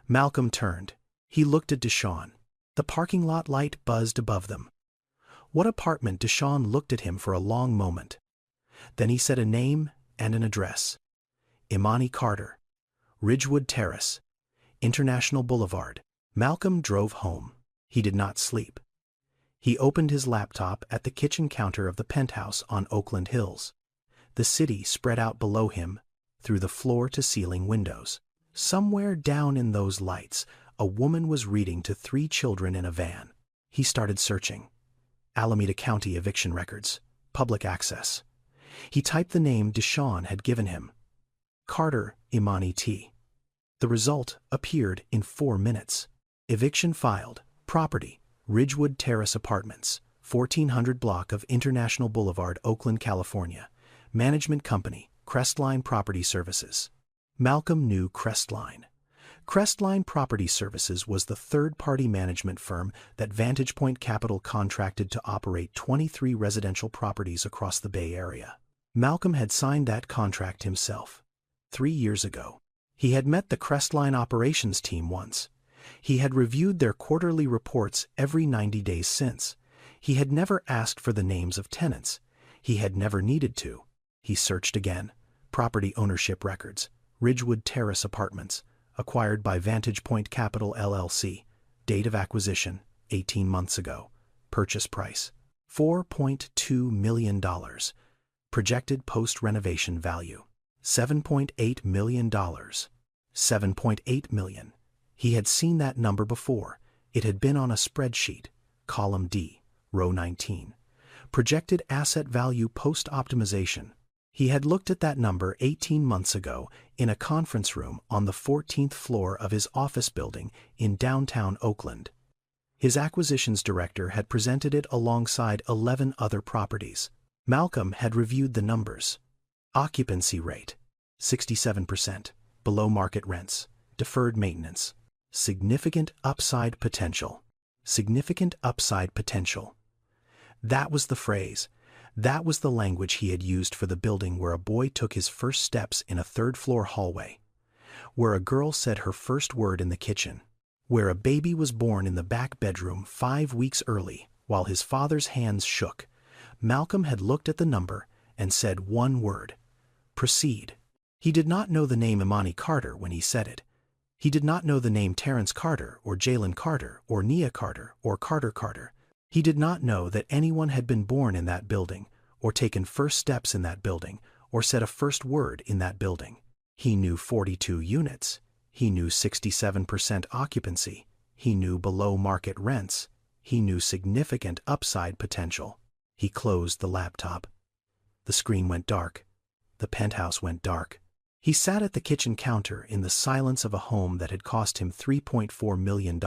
Speaker 1: Malcolm turned. He looked at Deshaun. The parking lot light buzzed above them. What apartment? Deshaun looked at him for a long moment. Then he said a name and an address. Imani Carter. Ridgewood Terrace. International Boulevard. Malcolm drove home. He did not sleep. He opened his laptop at the kitchen counter of the penthouse on Oakland Hills. The city spread out below him through the floor-to-ceiling windows. Somewhere down in those lights, a woman was reading to 3 children in a van. He started searching. Alameda County eviction records. Public access. He typed the name Deshaun had given him. Carter Imani T. The result appeared in 4 minutes. Eviction filed. Property. Ridgewood Terrace Apartments, 1400 block of International Boulevard, Oakland, California. Management company, Crestline Property Services. Malcolm knew Crestline. Crestline Property Services was the third-party management firm that Vantage Point Capital contracted to operate 23 residential properties across the Bay Area. Malcolm had signed that contract himself. 3 years ago. He had met the Crestline operations team once. He had reviewed their quarterly reports every 90 days since. He had never asked for the names of tenants. He had never needed to. He searched again. Property ownership records. Ridgewood Terrace Apartments, acquired by Vantage Point Capital LLC. Date of acquisition, 18 months ago. Purchase price, $4.2 million. Projected post-renovation value, $7.8 million. $7.8 million. He had seen that number before. It had been on a spreadsheet, column D, row 19. Projected asset value post-optimization. He had looked at that number 18 months ago in a conference room on the 14th floor of his office building in downtown Oakland. His acquisitions director had presented it alongside 11 other properties. Malcolm had reviewed the numbers. Occupancy rate, 67%, below market rents, deferred maintenance. Significant upside potential. Significant upside potential. That was the phrase. That was the language he had used for the building where a boy took his first steps in a third-floor hallway, where a girl said her first word in the kitchen, where a baby was born in the back bedroom 5 weeks early while his father's hands shook. Malcolm had looked at the number and said one word. Proceed. He did not know the name Imani Carter when he said it. He did not know the name Terrence Carter or Jalen Carter or Nia Carter or Carter Carter. He did not know that anyone had been born in that building or taken first steps in that building or said a first word in that building. He knew 42 units. He knew 67% occupancy. He knew below market rents. He knew significant upside potential. He closed the laptop. The screen went dark. The penthouse went dark. He sat at the kitchen counter in the silence of a home that had cost him $3.4 million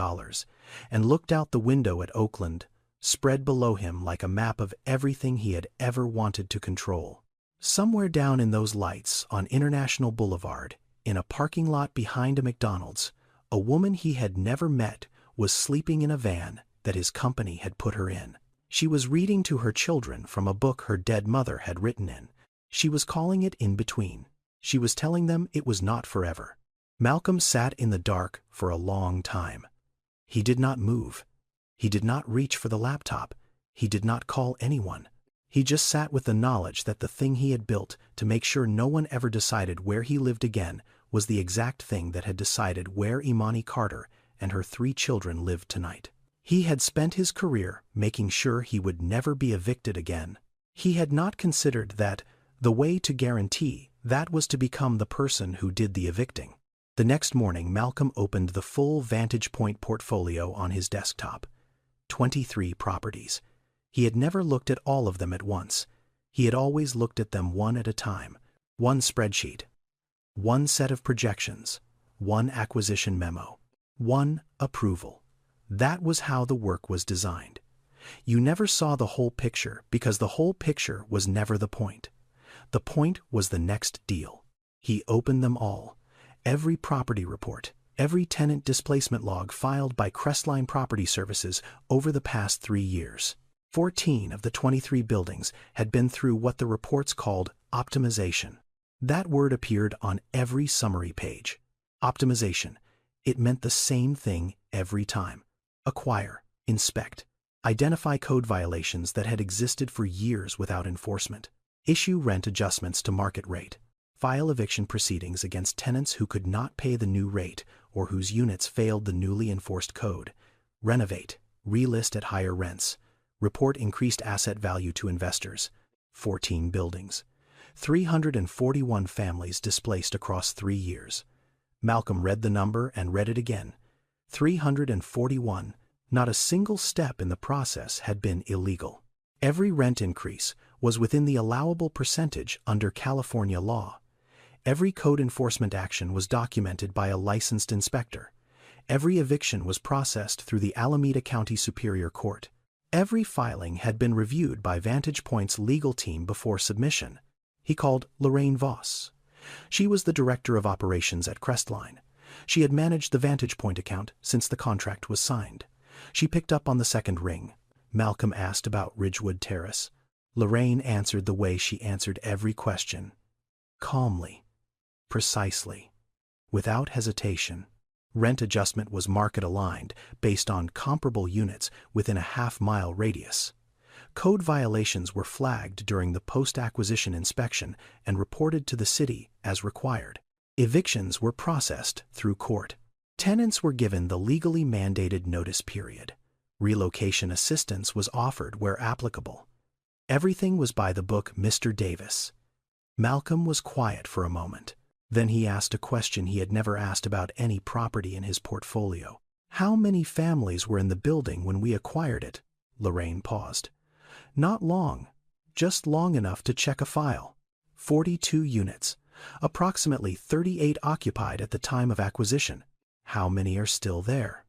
Speaker 1: and looked out the window at Oakland, spread below him like a map of everything he had ever wanted to control. Somewhere down in those lights on International Boulevard, in a parking lot behind a McDonald's, a woman he had never met was sleeping in a van that his company had put her in. She was reading to her children from a book her dead mother had written in. She was calling it In Between. She was telling them it was not forever. Malcolm sat in the dark for a long time. He did not move. He did not reach for the laptop. He did not call anyone. He just sat with the knowledge that the thing he had built to make sure no one ever decided where he lived again was the exact thing that had decided where Imani Carter and her 3 children lived tonight. He had spent his career making sure he would never be evicted again. He had not considered that the way to guarantee that was to become the person who did the evicting. The next morning, Malcolm opened the full Vantage Point portfolio on his desktop. 23 properties. He had never looked at all of them at once. He had always looked at them one at a time, one spreadsheet, one set of projections, one acquisition memo, one approval. That was how the work was designed. You never saw the whole picture because the whole picture was never the point. The point was the next deal. He opened them all. Every property report, every tenant displacement log filed by Crestline Property Services over the past 3 years. 14 of the 23 buildings had been through what the reports called optimization. That word appeared on every summary page. Optimization. It meant the same thing every time. Acquire, inspect, identify code violations that had existed for years without enforcement, issue rent adjustments to market rate, file eviction proceedings against tenants who could not pay the new rate or whose units failed the newly enforced code, renovate, relist at higher rents, report increased asset value to investors. 14 buildings. 341 families displaced across 3 years. Malcolm read the number and read it again. 341. Not a single step in the process had been illegal. Every rent increase was within the allowable percentage under California law. Every code enforcement action was documented by a licensed inspector. Every eviction was processed through the Alameda County Superior Court. Every filing had been reviewed by Vantage Point's legal team before submission. He called Lorraine Voss. She was the director of operations at Crestline. She had managed the Vantage Point account since the contract was signed. She picked up on the second ring. Malcolm asked about Ridgewood Terrace. Lorraine answered the way she answered every question. Calmly. Precisely. Without hesitation. Rent adjustment was market-aligned based on comparable units within a half-mile radius. Code violations were flagged during the post-acquisition inspection and reported to the city as required. Evictions were processed through court. Tenants were given the legally mandated notice period. Relocation assistance was offered where applicable. Everything was by the book Mr. Davis. Malcolm was quiet for a moment. Then he asked a question he had never asked about any property in his portfolio. How many families were in the building when we acquired it? Lorraine paused. Not long, just long enough to check a file. 42 units, approximately 38 occupied at the time of acquisition. How many are still there?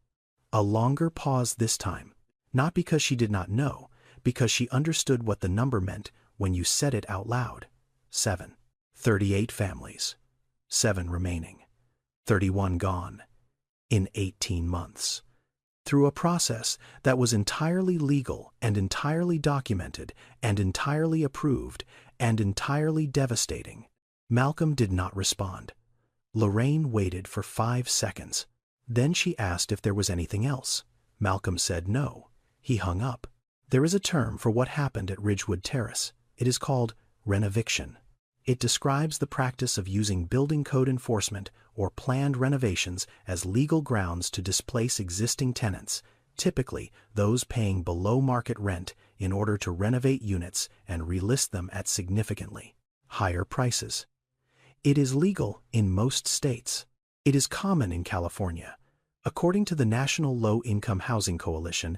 Speaker 1: A longer pause this time, not because she did not know, because she understood what the number meant when you said it out loud. 7. 38 families. 7 remaining. 31 gone. In 18 months. Through a process that was entirely legal and entirely documented and entirely approved and entirely devastating. Malcolm did not respond. Lorraine waited for 5 seconds. Then she asked if there was anything else. Malcolm said no. He hung up. There is a term for what happened at Ridgewood Terrace. It is called renoviction. It describes the practice of using building code enforcement or planned renovations as legal grounds to displace existing tenants, typically those paying below market rent, in order to renovate units and relist them at significantly higher prices. It is legal in most states. It is common in California. According to the National Low Income Housing Coalition,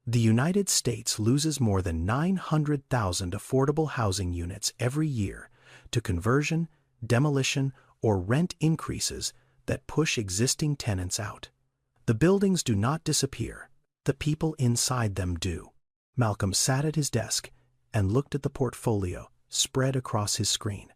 Speaker 1: the United States loses more than 900,000 affordable housing units every year to conversion, demolition, or rent increases that push existing tenants out. The buildings do not disappear. The people inside them do. Malcolm sat at his desk and looked at the portfolio spread across his screen.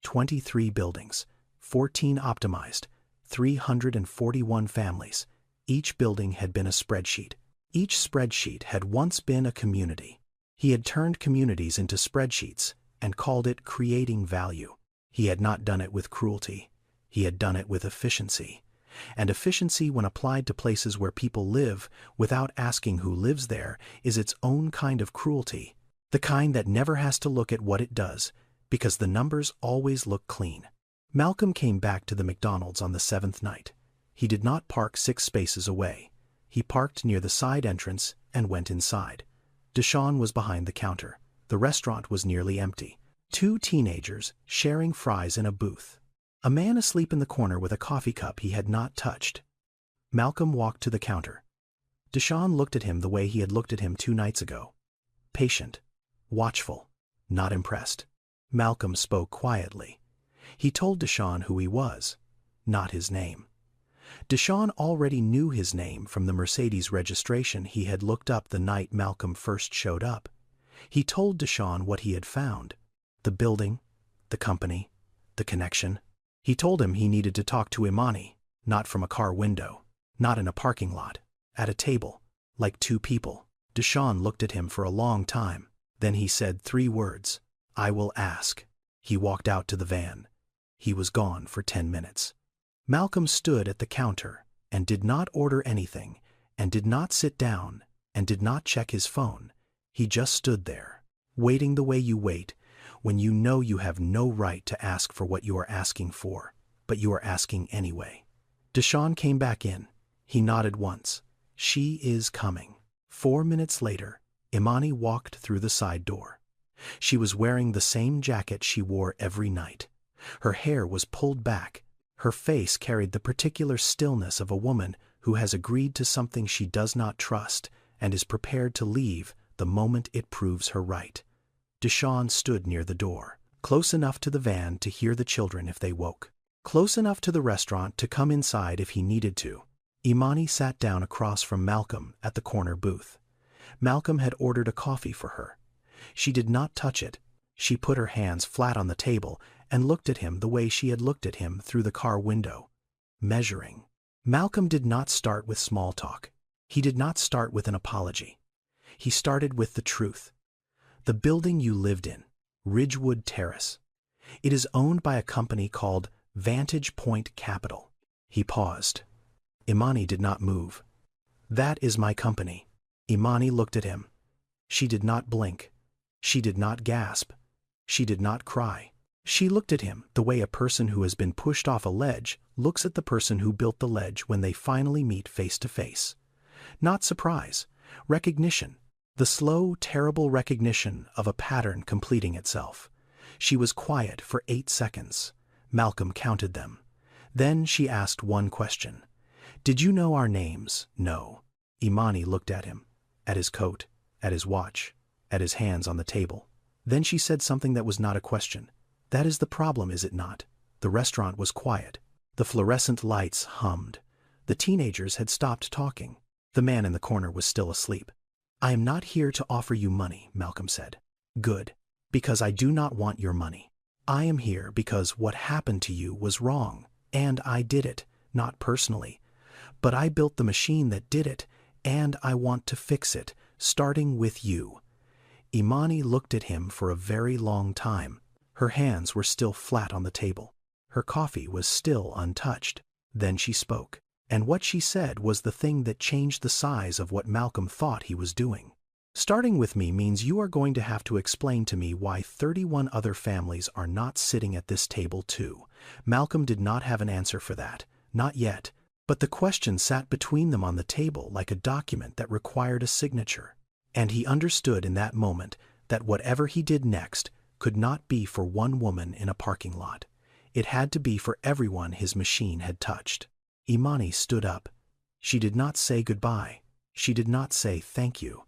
Speaker 1: 23 buildings, 14 optimized, 341 families. Each building had been a spreadsheet. Each spreadsheet had once been a community. He had turned communities into spreadsheets and called it creating value. He had not done it with cruelty. He had done it with efficiency. And efficiency, when applied to places where people live without asking who lives there, is its own kind of cruelty. The kind that never has to look at what it does, because the numbers always look clean. Malcolm came back to the McDonald's on the 7th night. He did not park 6 spaces away. He parked near the side entrance and went inside. Deshawn was behind the counter. The restaurant was nearly empty. 2 teenagers sharing fries in a booth. A man asleep in the corner with a coffee cup he had not touched. Malcolm walked to the counter. Deshawn looked at him the way he had looked at him 2 nights ago. Patient. Watchful. not impressed. Malcolm spoke quietly. He told Deshaun who he was, not his name. Deshaun already knew his name from the Mercedes registration he had looked up the night Malcolm first showed up. He told Deshaun what he had found: the building, the company, the connection. He told him he needed to talk to Imani, not from a car window, not in a parking lot, at a table, like two people. Deshaun looked at him for a long time. Then he said 3 words: "I will ask." He walked out to the van. He was gone for 10 minutes. Malcolm stood at the counter and did not order anything, and did not sit down, and did not check his phone. He just stood there, waiting the way you wait when you know you have no right to ask for what you are asking for, but you are asking anyway. Deshaun came back in. He nodded once. She is coming. 4 minutes later, Imani walked through the side door. She was wearing the same jacket she wore every night. Her hair was pulled back. Her face carried the particular stillness of a woman who has agreed to something she does not trust and is prepared to leave the moment it proves her right. Deshaun stood near the door, close enough to the van to hear the children if they woke, close enough to the restaurant to come inside if he needed to. Imani sat down across from Malcolm at the corner booth. Malcolm had ordered a coffee for her. She did not touch it. She put her hands flat on the table and looked at him the way she had looked at him through the car window, measuring. Malcolm did not start with small talk. He did not start with an apology. He started with the truth. The building you lived in, Ridgewood Terrace. It is owned by a company called Vantage Point Capital. He paused. Imani did not move. That is my company. Imani looked at him. She did not blink. She did not gasp. She did not cry. She looked at him the way a person who has been pushed off a ledge looks at the person who built the ledge when they finally meet face to face. Not surprise, recognition, the slow, terrible recognition of a pattern completing itself. She was quiet for 8 seconds. Malcolm counted them. Then she asked one question. Did you know our names? No. Imani looked at him, at his coat, at his watch, at his hands on the table. Then she said something that was not a question. That is the problem, is it not? The restaurant was quiet. The fluorescent lights hummed. The teenagers had stopped talking. The man in the corner was still asleep. I am not here to offer you money, Malcolm said. Good, because I do not want your money. I am here because what happened to you was wrong, and I did it, not personally. But I built the machine that did it, and I want to fix it, starting with you. Imani looked at him for a very long time. Her hands were still flat on the table. Her coffee was still untouched. Then she spoke, and what she said was the thing that changed the size of what Malcolm thought he was doing. Starting with me means you are going to have to explain to me why 31 other families are not sitting at this table too. Malcolm did not have an answer for that, not yet, but the question sat between them on the table like a document that required a signature. And he understood in that moment that whatever he did next could not be for one woman in a parking lot. It had to be for everyone his machine had touched. Imani stood up. She did not say goodbye. She did not say thank you.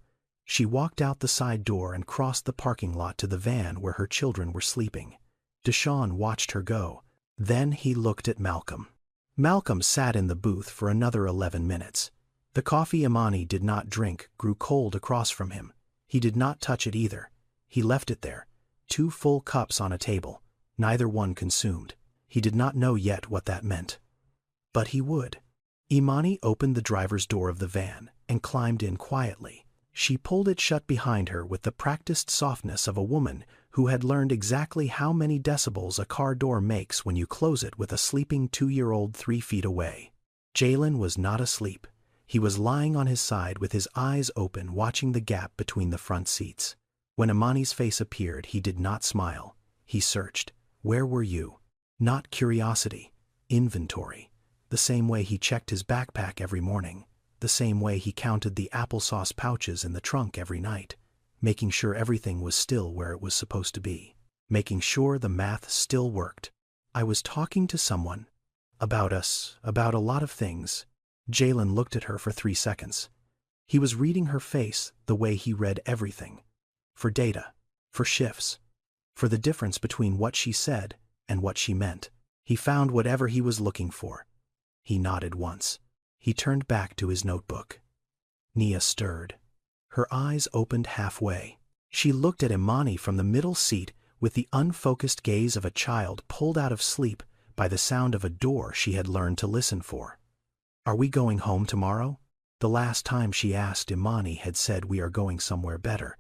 Speaker 1: She walked out the side door and crossed the parking lot to the van where her children were sleeping. Deshaun watched her go. Then he looked at Malcolm. Malcolm sat in the booth for another 11 minutes. The coffee Imani did not drink grew cold across from him. He did not touch it either. He left it there. 2 full cups on a table, neither one consumed. He did not know yet what that meant. But he would. Imani opened the driver's door of the van and climbed in quietly. She pulled it shut behind her with the practiced softness of a woman who had learned exactly how many decibels a car door makes when you close it with a sleeping 2-year-old 3 feet away. Jalen was not asleep. He was lying on his side with his eyes open, watching the gap between the front seats. When Imani's face appeared, he did not smile. He searched. Where were you? Not curiosity. Inventory. The same way he checked his backpack every morning. The same way he counted the applesauce pouches in the trunk every night. Making sure everything was still where it was supposed to be. Making sure the math still worked. I was talking to someone. About us. About a lot of things. Jalen looked at her for 3 seconds. He was reading her face the way he read everything. For data. For shifts. for the difference between what she said and what she meant. He found whatever he was looking for. He nodded once. He turned back to his notebook. Nia stirred. Her eyes opened halfway. She looked at Imani from the middle seat with the unfocused gaze of a child pulled out of sleep by the sound of a door she had learned to listen for. "Are we going home tomorrow?" The last time she asked, Imani had said, "We are going somewhere better."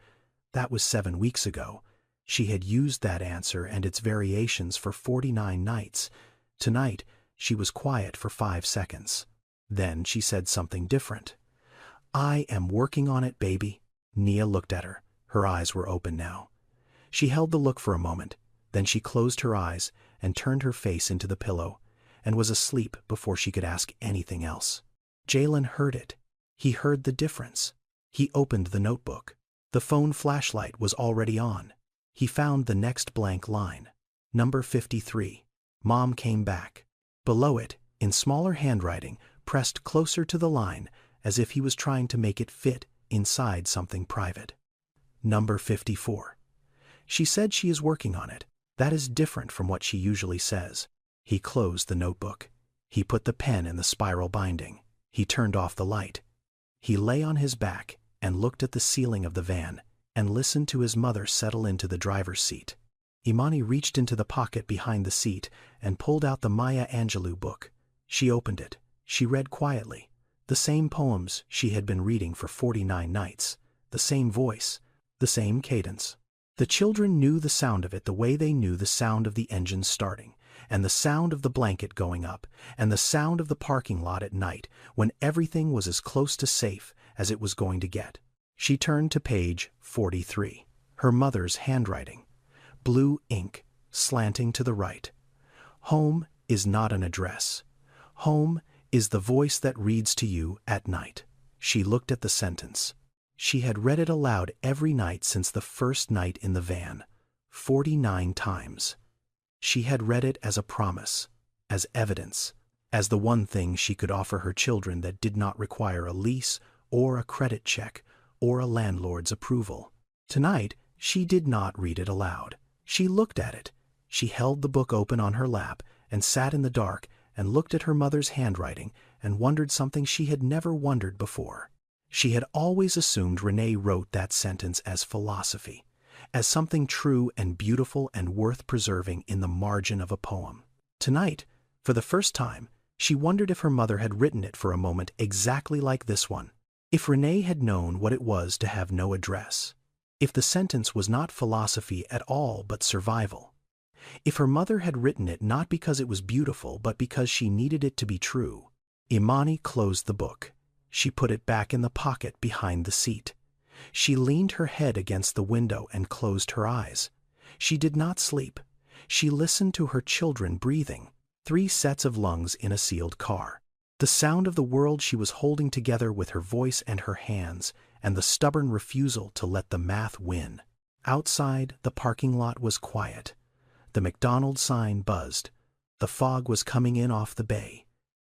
Speaker 1: That was 7 weeks ago. She had used that answer and its variations for 49 nights. Tonight, she was quiet for 5 seconds. Then she said something different. "I am working on it, baby." Nia looked at her. Her eyes were open now. She held the look for a moment, then she closed her eyes and turned her face into the pillow, and was asleep before she could ask anything else. Jalen heard it. He heard the difference. He opened the notebook. The phone flashlight was already on. He found the next blank line. Number 53. Mom came back. Below it, in smaller handwriting, pressed closer to the line, as if he was trying to make it fit inside something private. Number 54. She said she is working on it. That is different from what she usually says. He closed the notebook. He put the pen in the spiral binding. He turned off the light. He lay on his back and looked at the ceiling of the van and listened to his mother settle into the driver's seat. Imani reached into the pocket behind the seat and pulled out the Maya Angelou book. She opened it. She read quietly. The same poems she had been reading for 49 nights. The same voice. The same cadence. The children knew the sound of it the way they knew the sound of the engine starting, and the sound of the blanket going up, and the sound of the parking lot at night when everything was as close to safe as it was going to get. She turned to page 43. Her mother's handwriting. Blue ink, slanting to the right. Home is not an address. Home is the voice that reads to you at night. She looked at the sentence. She had read it aloud every night since the first night in the van. 49 times. She had read it as a promise, as evidence, as the one thing she could offer her children that did not require a lease or a credit check or a landlord's approval. Tonight, she did not read it aloud. She looked at it. She held the book open on her lap and sat in the dark and looked at her mother's handwriting and wondered something she had never wondered before. She had always assumed Renee wrote that sentence as philosophy, as something true and beautiful and worth preserving in the margin of a poem. Tonight, for the first time, she wondered if her mother had written it for a moment exactly like this one. If Renee had known what it was to have no address. If the sentence was not philosophy at all but survival. If her mother had written it not because it was beautiful but because she needed it to be true. Imani closed the book. She put it back in the pocket behind the seat. She leaned her head against the window and closed her eyes. She did not sleep. She listened to her children breathing, 3 sets of lungs in a sealed car. The sound of the world she was holding together with her voice and her hands, and the stubborn refusal to let the math win. Outside, the parking lot was quiet. The McDonald's sign buzzed. The fog was coming in off the bay.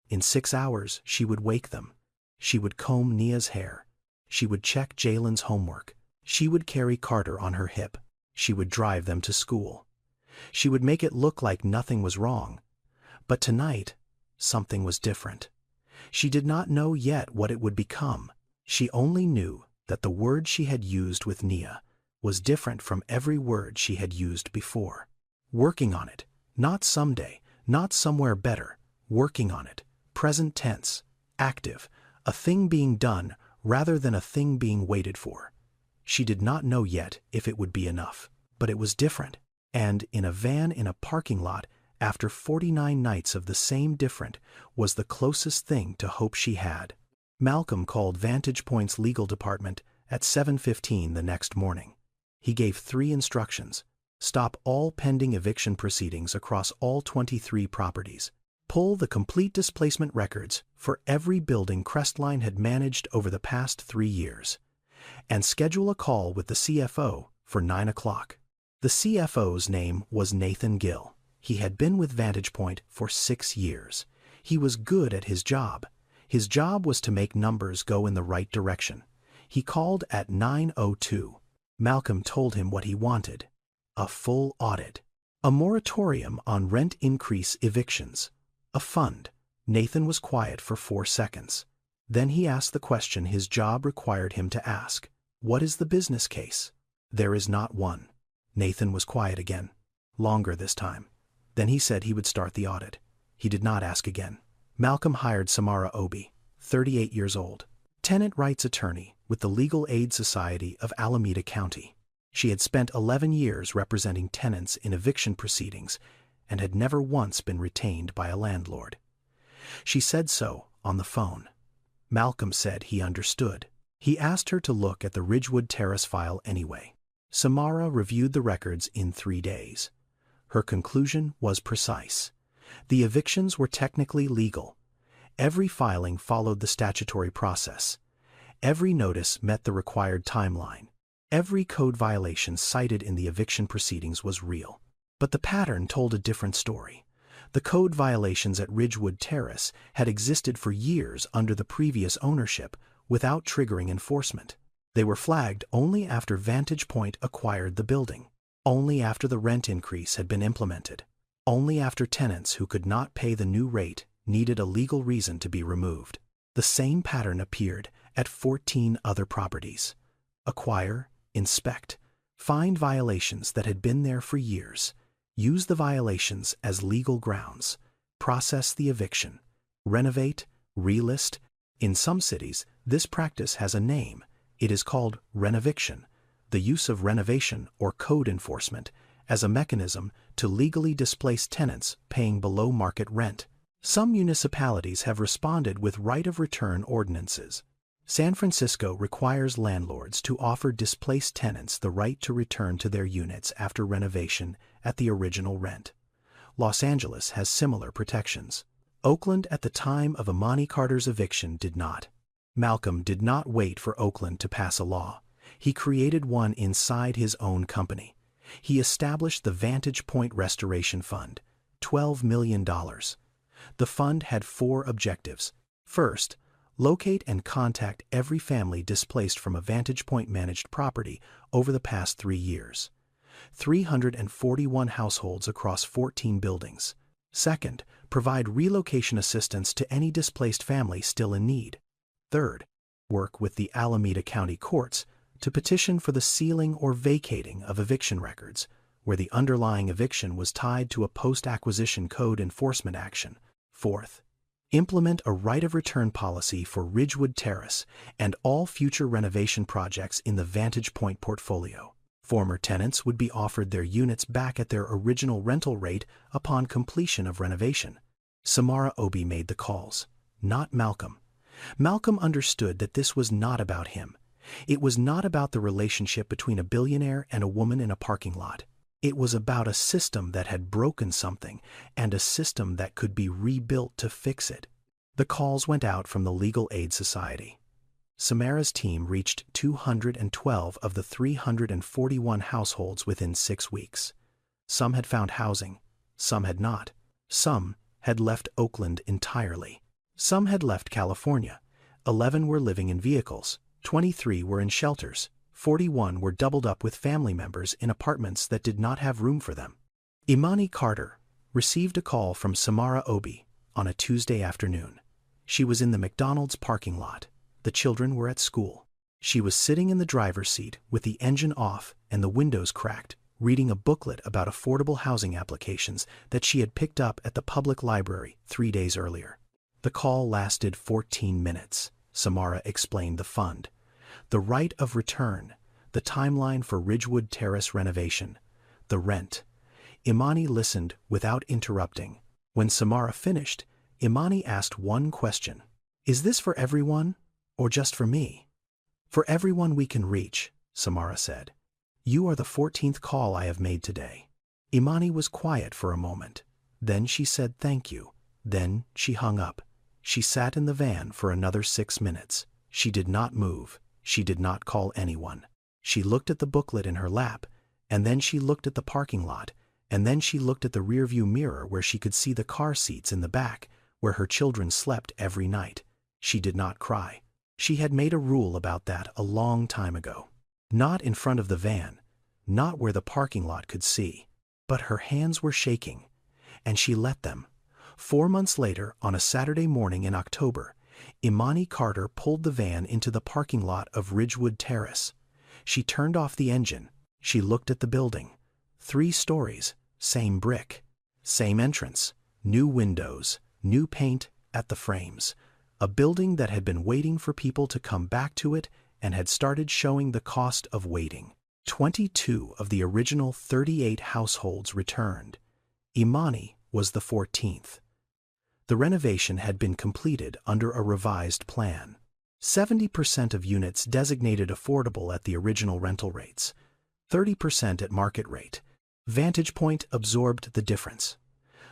Speaker 1: In 6 hours, she would wake them. She would comb Nia's hair. She would check Jalen's homework. She would carry Carter on her hip. She would drive them to school. She would make it look like nothing was wrong. But tonight, something was different. She did not know yet what it would become. She only knew that the word she had used with Nia was different from every word she had used before. Working on it, not someday, not somewhere better. Working on it, present tense, active, a thing being done rather than a thing being waited for. She did not know yet if it would be enough, but it was different. And in a van in a parking lot, after 49 nights of the same different, was the closest thing to hope she had. Malcolm called Vantage Point's legal department at 7:15 the next morning. He gave 3 instructions. Stop all pending eviction proceedings across all 23 properties. Pull the complete displacement records for every building Crestline had managed over the past 3 years. And schedule a call with the CFO for 9 o'clock. The CFO's name was Nathan Gill. He had been with Vantage Point for 6 years. He was good at his job. His job was to make numbers go in the right direction. He called at 9:02. Malcolm told him what he wanted. a full audit, a moratorium on rent increase evictions, a fund. Nathan was quiet for 4 seconds. Then he asked the question his job required him to ask. What is the business case? There is not one. Nathan was quiet again. Longer this time. Then he said he would start the audit. He did not ask again. Malcolm hired Samara Obi, 38 years old, tenant rights attorney with the Legal Aid Society of Alameda County. She had spent 11 years representing tenants in eviction proceedings and had never once been retained by a landlord. She said so on the phone. Malcolm said he understood. He asked her to look at the Ridgewood Terrace file anyway. Samara reviewed the records in 3 days. Her conclusion was precise. The evictions were technically legal. Every filing followed the statutory process. Every notice met the required timeline. Every code violation cited in the eviction proceedings was real. But the pattern told a different story. The code violations at Ridgewood Terrace had existed for years under the previous ownership without triggering enforcement. They were flagged only after Vantage Point acquired the building, only after the rent increase had been implemented, only after tenants who could not pay the new rate needed a legal reason to be removed. The same pattern appeared at 14 other properties. Acquire, inspect, find violations that had been there for years, use the violations as legal grounds, process the eviction, renovate, relist. In some cities, this practice has a name. It is called renoviction, the use of renovation or code enforcement as a mechanism to legally displace tenants paying below market rent. Some municipalities have responded with right of return ordinances. San Francisco requires landlords to offer displaced tenants the right to return to their units after renovation at the original rent. Los Angeles has similar protections. Oakland at the time of Imani Carter's eviction did not. Malcolm did not wait for Oakland to pass a law. He created one inside his own company. He established the Vantage Point Restoration Fund, $12 million. The fund had 4 objectives. First, locate and contact every family displaced from a Vantage Point managed property over the past 3 years. 341 households across 14 buildings. Second, provide relocation assistance to any displaced family still in need. Third, work with the Alameda County courts to petition for the sealing or vacating of eviction records, where the underlying eviction was tied to a post-acquisition code enforcement action. Fourth, implement a right of return policy for Ridgewood Terrace and all future renovation projects in the Vantage Point portfolio. Former tenants would be offered their units back at their original rental rate upon completion of renovation. Samara Obi made the calls, not Malcolm. Malcolm understood that this was not about him. It was not about the relationship between a billionaire and a woman in a parking lot. It was about a system that had broken something and a system that could be rebuilt to fix it. The calls went out from the Legal Aid Society. Samara's team reached 212 of the 341 households within 6 weeks. Some had found housing, some had not. Some had left Oakland entirely. Some had left California. 11 were living in vehicles. 23 were in shelters. 41 were doubled up with family members in apartments that did not have room for them. Imani Carter received a call from Samara Obi on a Tuesday afternoon. She was in the McDonald's parking lot. The children were at school. She was sitting in the driver's seat with the engine off and the windows cracked, reading a booklet about affordable housing applications that she had picked up at the public library 3 days earlier. The call lasted 14 minutes. Samara explained the fund, the right of return, the timeline for Ridgewood Terrace renovation, the rent. Imani listened without interrupting. When Samara finished, Imani asked one question. Is this for everyone, or just for me? For everyone we can reach, Samara said. You are the 14th call I have made today. Imani was quiet for a moment. Then she said thank you. Then she hung up. She sat in the van for another 6 minutes. She did not move. She did not call anyone. She looked at the booklet in her lap, and then she looked at the parking lot, and then she looked at the rearview mirror where she could see the car seats in the back, where her children slept every night. She did not cry. She had made a rule about that a long time ago. Not in front of the van, not where the parking lot could see. But her hands were shaking, and she let them. 4 months later, on a Saturday morning in October, Imani Carter pulled the van into the parking lot of Ridgewood Terrace. She turned off the engine. She looked at the building. 3 stories, same brick, same entrance, new windows, new paint at the frames. A building that had been waiting for people to come back to it and had started showing the cost of waiting. 22 of the original 38 households returned. Imani was the 14th. The renovation had been completed under a revised plan. 70% of units designated affordable at the original rental rates, 30% at market rate. Vantage Point absorbed the difference.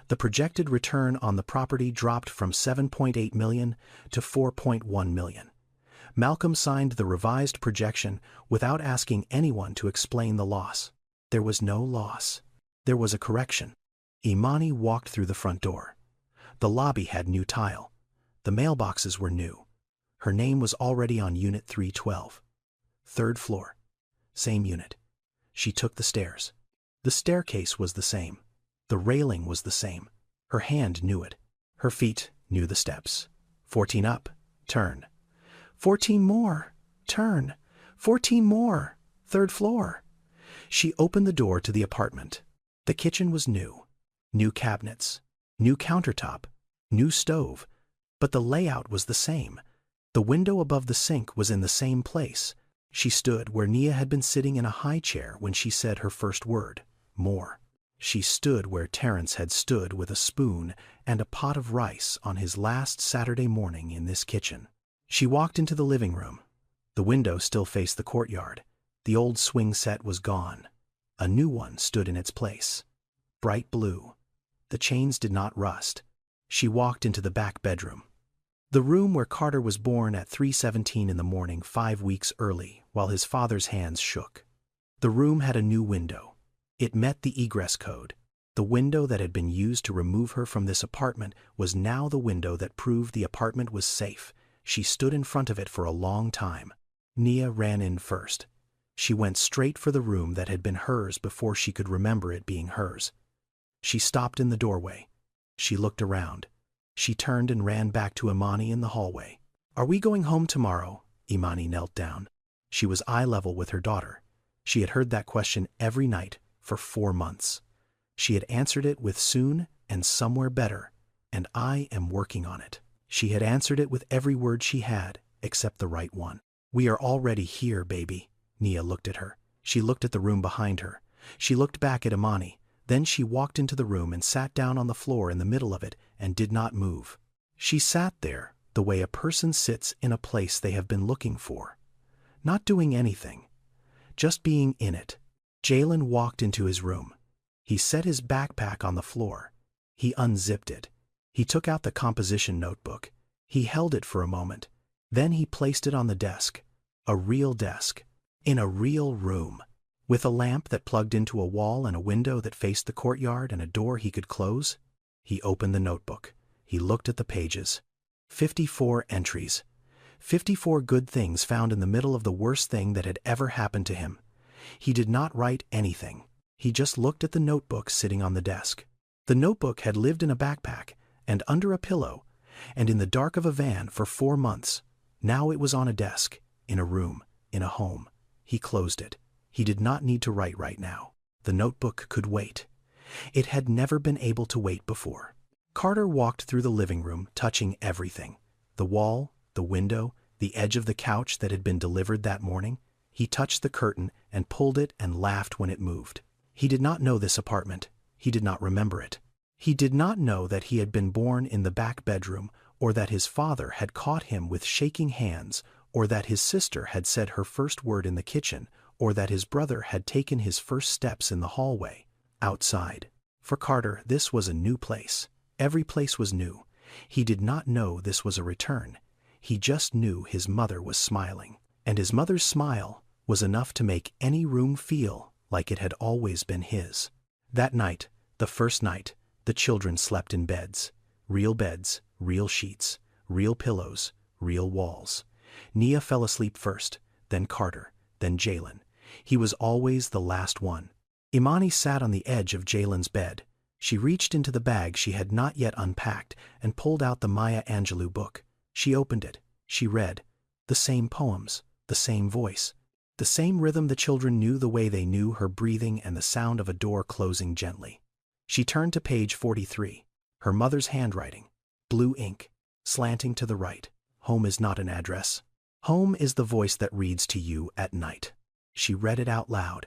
Speaker 1: The projected return on the property dropped from $7.8 million to $4.1 million. Malcolm signed the revised projection without asking anyone to explain the loss. There was no loss. There was a correction. Imani walked through the front door. The lobby had new tile. The mailboxes were new. Her name was already on Unit 312. 3rd floor. Same unit. She took the stairs. The staircase was the same. The railing was the same. Her hand knew it. Her feet knew the steps. 14 up, turn. 14 more, turn. 14 more, 3rd floor. She opened the door to the apartment. The kitchen was new. New cabinets, new countertop, new stove, but the layout was the same. The window above the sink was in the same place. She stood where Nia had been sitting in a high chair when she said her first word, more. She stood where Terrence had stood with a spoon and a pot of rice on his last Saturday morning in this kitchen. She walked into the living room. The window still faced the courtyard. The old swing set was gone. A new one stood in its place. Bright blue. The chains did not rust. She walked into the back bedroom. The room where Carter was born at 3:17 in the morning 5 weeks early while his father's hands shook. The room had a new window. It met the egress code. The window that had been used to remove her from this apartment was now the window that proved the apartment was safe. She stood in front of it for a long time. Nia ran in first. She went straight for the room that had been hers before she could remember it being hers. She stopped in the doorway. She looked around. She turned and ran back to Imani in the hallway. "Are we going home tomorrow?" Imani knelt down. She was eye level with her daughter. She had heard that question every night for 4 months. She had answered it with soon and somewhere better, and I am working on it. She had answered it with every word she had, except the right one. "We are already here, baby." Nia looked at her. She looked at the room behind her. She looked back at Imani. Then she walked into the room and sat down on the floor in the middle of it and did not move. She sat there the way a person sits in a place they have been looking for. Not doing anything. Just being in it. Jalen walked into his room. He set his backpack on the floor. He unzipped it. He took out the composition notebook. He held it for a moment. Then he placed it on the desk. A real desk. In a real room. With a lamp that plugged into a wall and a window that faced the courtyard and a door he could close. He opened the notebook. He looked at the pages. 54 entries. 54 good things found in the middle of the worst thing that had ever happened to him. He did not write anything. He just looked at the notebook sitting on the desk. The notebook had lived in a backpack and under a pillow and in the dark of a van for 4 months. Now it was on a desk, in a room, in a home. He closed it. He did not need to write right now. The notebook could wait. It had never been able to wait before. Carter walked through the living room, touching everything. The wall, the window, the edge of the couch that had been delivered that morning. He touched the curtain and pulled it and laughed when it moved. He did not know this apartment. He did not remember it. He did not know that he had been born in the back bedroom, or that his father had caught him with shaking hands, or that his sister had said her first word in the kitchen, or that his brother had taken his first steps in the hallway, outside. For Carter, this was a new place. Every place was new. He did not know this was a return. He just knew his mother was smiling. And his mother's smile was enough to make any room feel like it had always been his. That night, the first night, the children slept in beds. Beds, real sheets, real pillows, real walls. Nia fell asleep first, then Carter, then Jalen. He was always the last one. Imani sat on the edge of Jalen's bed. She reached into the bag she had not yet unpacked and pulled out the Maya Angelou book. She opened it. She read. The same poems, the same voice, the same rhythm the children knew the way they knew her breathing and the sound of a door closing gently. She turned to page 43. Her mother's handwriting. Blue ink. Slanting to the right. Home is not an address. Home is the voice that reads to you at night. She read it out loud.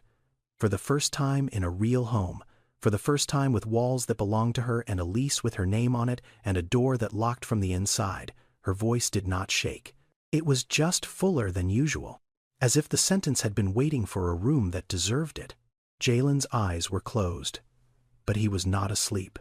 Speaker 1: For the first time in a real home. For the first time with walls that belonged to her and a lease with her name on it and a door that locked from the inside. Her voice did not shake. It was just fuller than usual, as if the sentence had been waiting for a room that deserved it. Jalen's eyes were closed, but he was not asleep.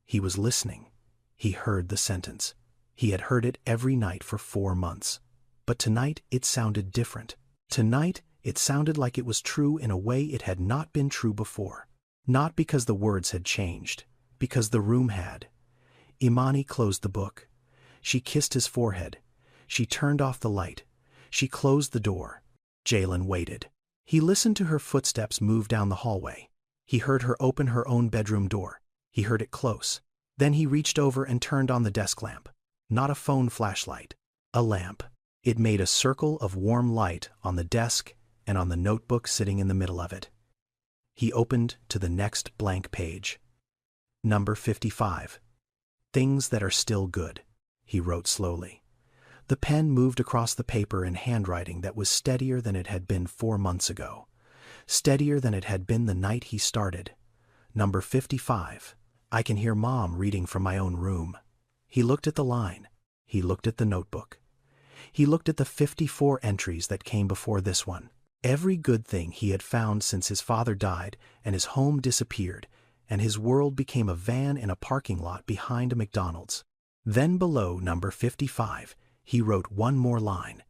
Speaker 1: He was listening. He heard the sentence. He had heard it every night for 4 months. But tonight it sounded different. Tonight it sounded like it was true in a way it had not been true before. Not because the words had changed, because the room had. Imani closed the book. She kissed his forehead. She turned off the light. She closed the door. Jalen waited. He listened to her footsteps move down the hallway. He heard her open her own bedroom door. He heard it close. Then he reached over and turned on the desk lamp. Not a phone flashlight. A lamp. It made a circle of warm light on the desk and on the notebook sitting in the middle of it. He opened to the next blank page. Number 55. Things that are still good, he wrote slowly. The pen moved across the paper in handwriting that was steadier than it had been 4 months ago. Steadier than it had been the night he started. Number 55. I can hear Mom reading from my own room. He looked at the line. He looked at the notebook. He looked at the 54 entries that came before this one. Every good thing he had found since his father died and his home disappeared, and his world became a van in a parking lot behind a McDonald's. Then below number 55, he wrote one more line.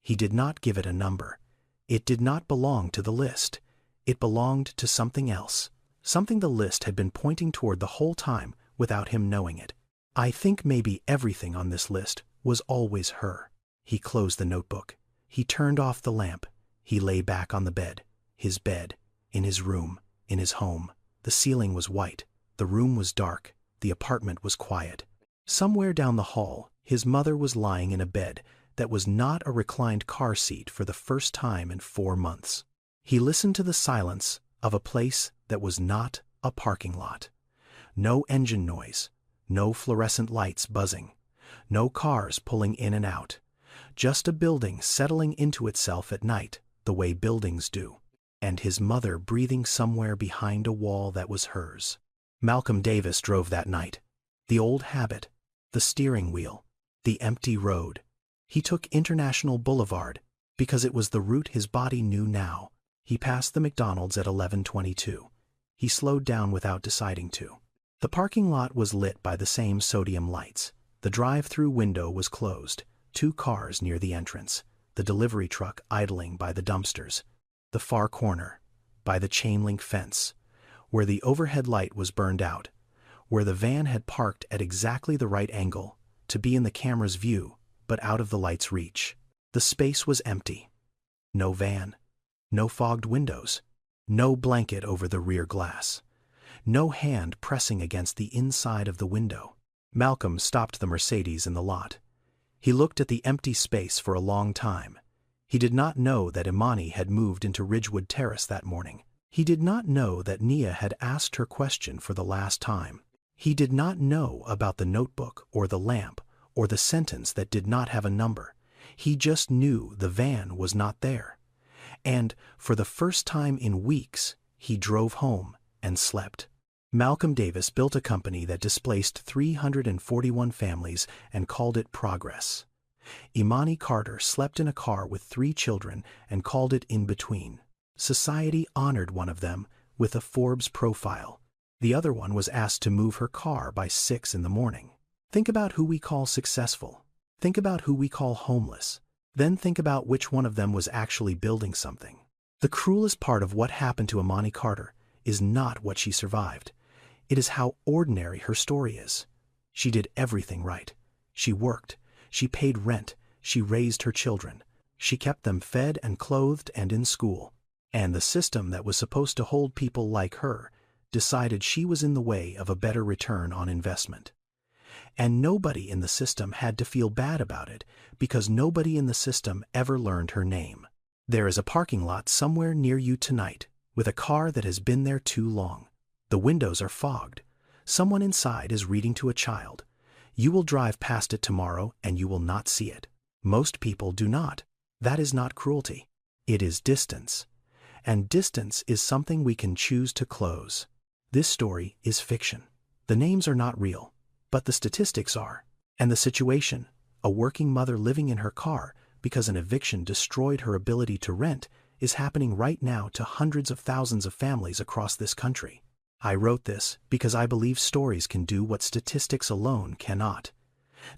Speaker 1: He did not give it a number. It did not belong to the list. It belonged to something else. Something the list had been pointing toward the whole time without him knowing it. I think maybe everything on this list was always her. He closed the notebook. He turned off the lamp. He lay back on the bed, in his room, in his home. The ceiling was white. The room was dark. The apartment was quiet. Somewhere down the hall, his mother was lying in a bed that was not a reclined car seat for the first time in 4 months. He listened to the silence of a place that was not a parking lot. No engine noise, no fluorescent lights buzzing, no cars pulling in and out. Just a building settling into itself at night, the way buildings do, and his mother breathing somewhere behind a wall that was hers. Malcolm Davis drove that night. The old habit, the steering wheel, the empty road. He took International Boulevard because it was the route his body knew now. He passed the McDonald's at 11:22. He slowed down without deciding to. The parking lot was lit by the same sodium lights. The drive-through window was closed. 2 cars near the entrance. The delivery truck idling by the dumpsters. The far corner, by the chain-link fence, where the overhead light was burned out, where the van had parked at exactly the right angle to be in the camera's view, but out of the light's reach. The space was empty. No van, no fogged windows, no blanket over the rear glass, no hand pressing against the inside of the window. Malcolm stopped the Mercedes in the lot. He looked at the empty space for a long time. He did not know that Imani had moved into Ridgewood Terrace that morning. He did not know that Nia had asked her question for the last time. He did not know about the notebook or the lamp or the sentence that did not have a number. He just knew the van was not there. And for the first time in weeks, he drove home and slept. Malcolm Davis built a company that displaced 341 families and called it Progress. Imani Carter slept in a car with 3 children and called it In Between. Society honored one of them with a Forbes profile. The other one was asked to move her car by 6 in the morning. Think about who we call successful. Think about who we call homeless. Then think about which one of them was actually building something. The cruelest part of what happened to Imani Carter is not what she survived. It is how ordinary her story is. She did everything right. She worked. She paid rent. She raised her children. She kept them fed and clothed and in school. And the system that was supposed to hold people like her decided she was in the way of a better return on investment. And nobody in the system had to feel bad about it because nobody in the system ever learned her name. There is a parking lot somewhere near you tonight with a car that has been there too long. The windows are fogged. Someone inside is reading to a child. You will drive past it tomorrow and you will not see it. Most people do not. That is not cruelty. It is distance. And distance is something we can choose to close. This story is fiction. The names are not real, but the statistics are. And the situation, a working mother living in her car because an eviction destroyed her ability to rent, is happening right now to hundreds of thousands of families across this country. I wrote this because I believe stories can do what statistics alone cannot.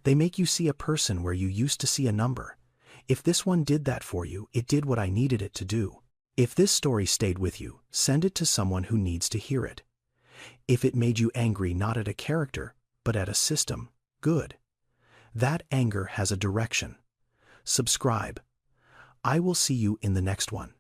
Speaker 1: They make you see a person where you used to see a number. If this one did that for you, it did what I needed it to do. If this story stayed with you, send it to someone who needs to hear it. If it made you angry not at a character, but at a system, good. That anger has a direction. Subscribe. I will see you in the next one.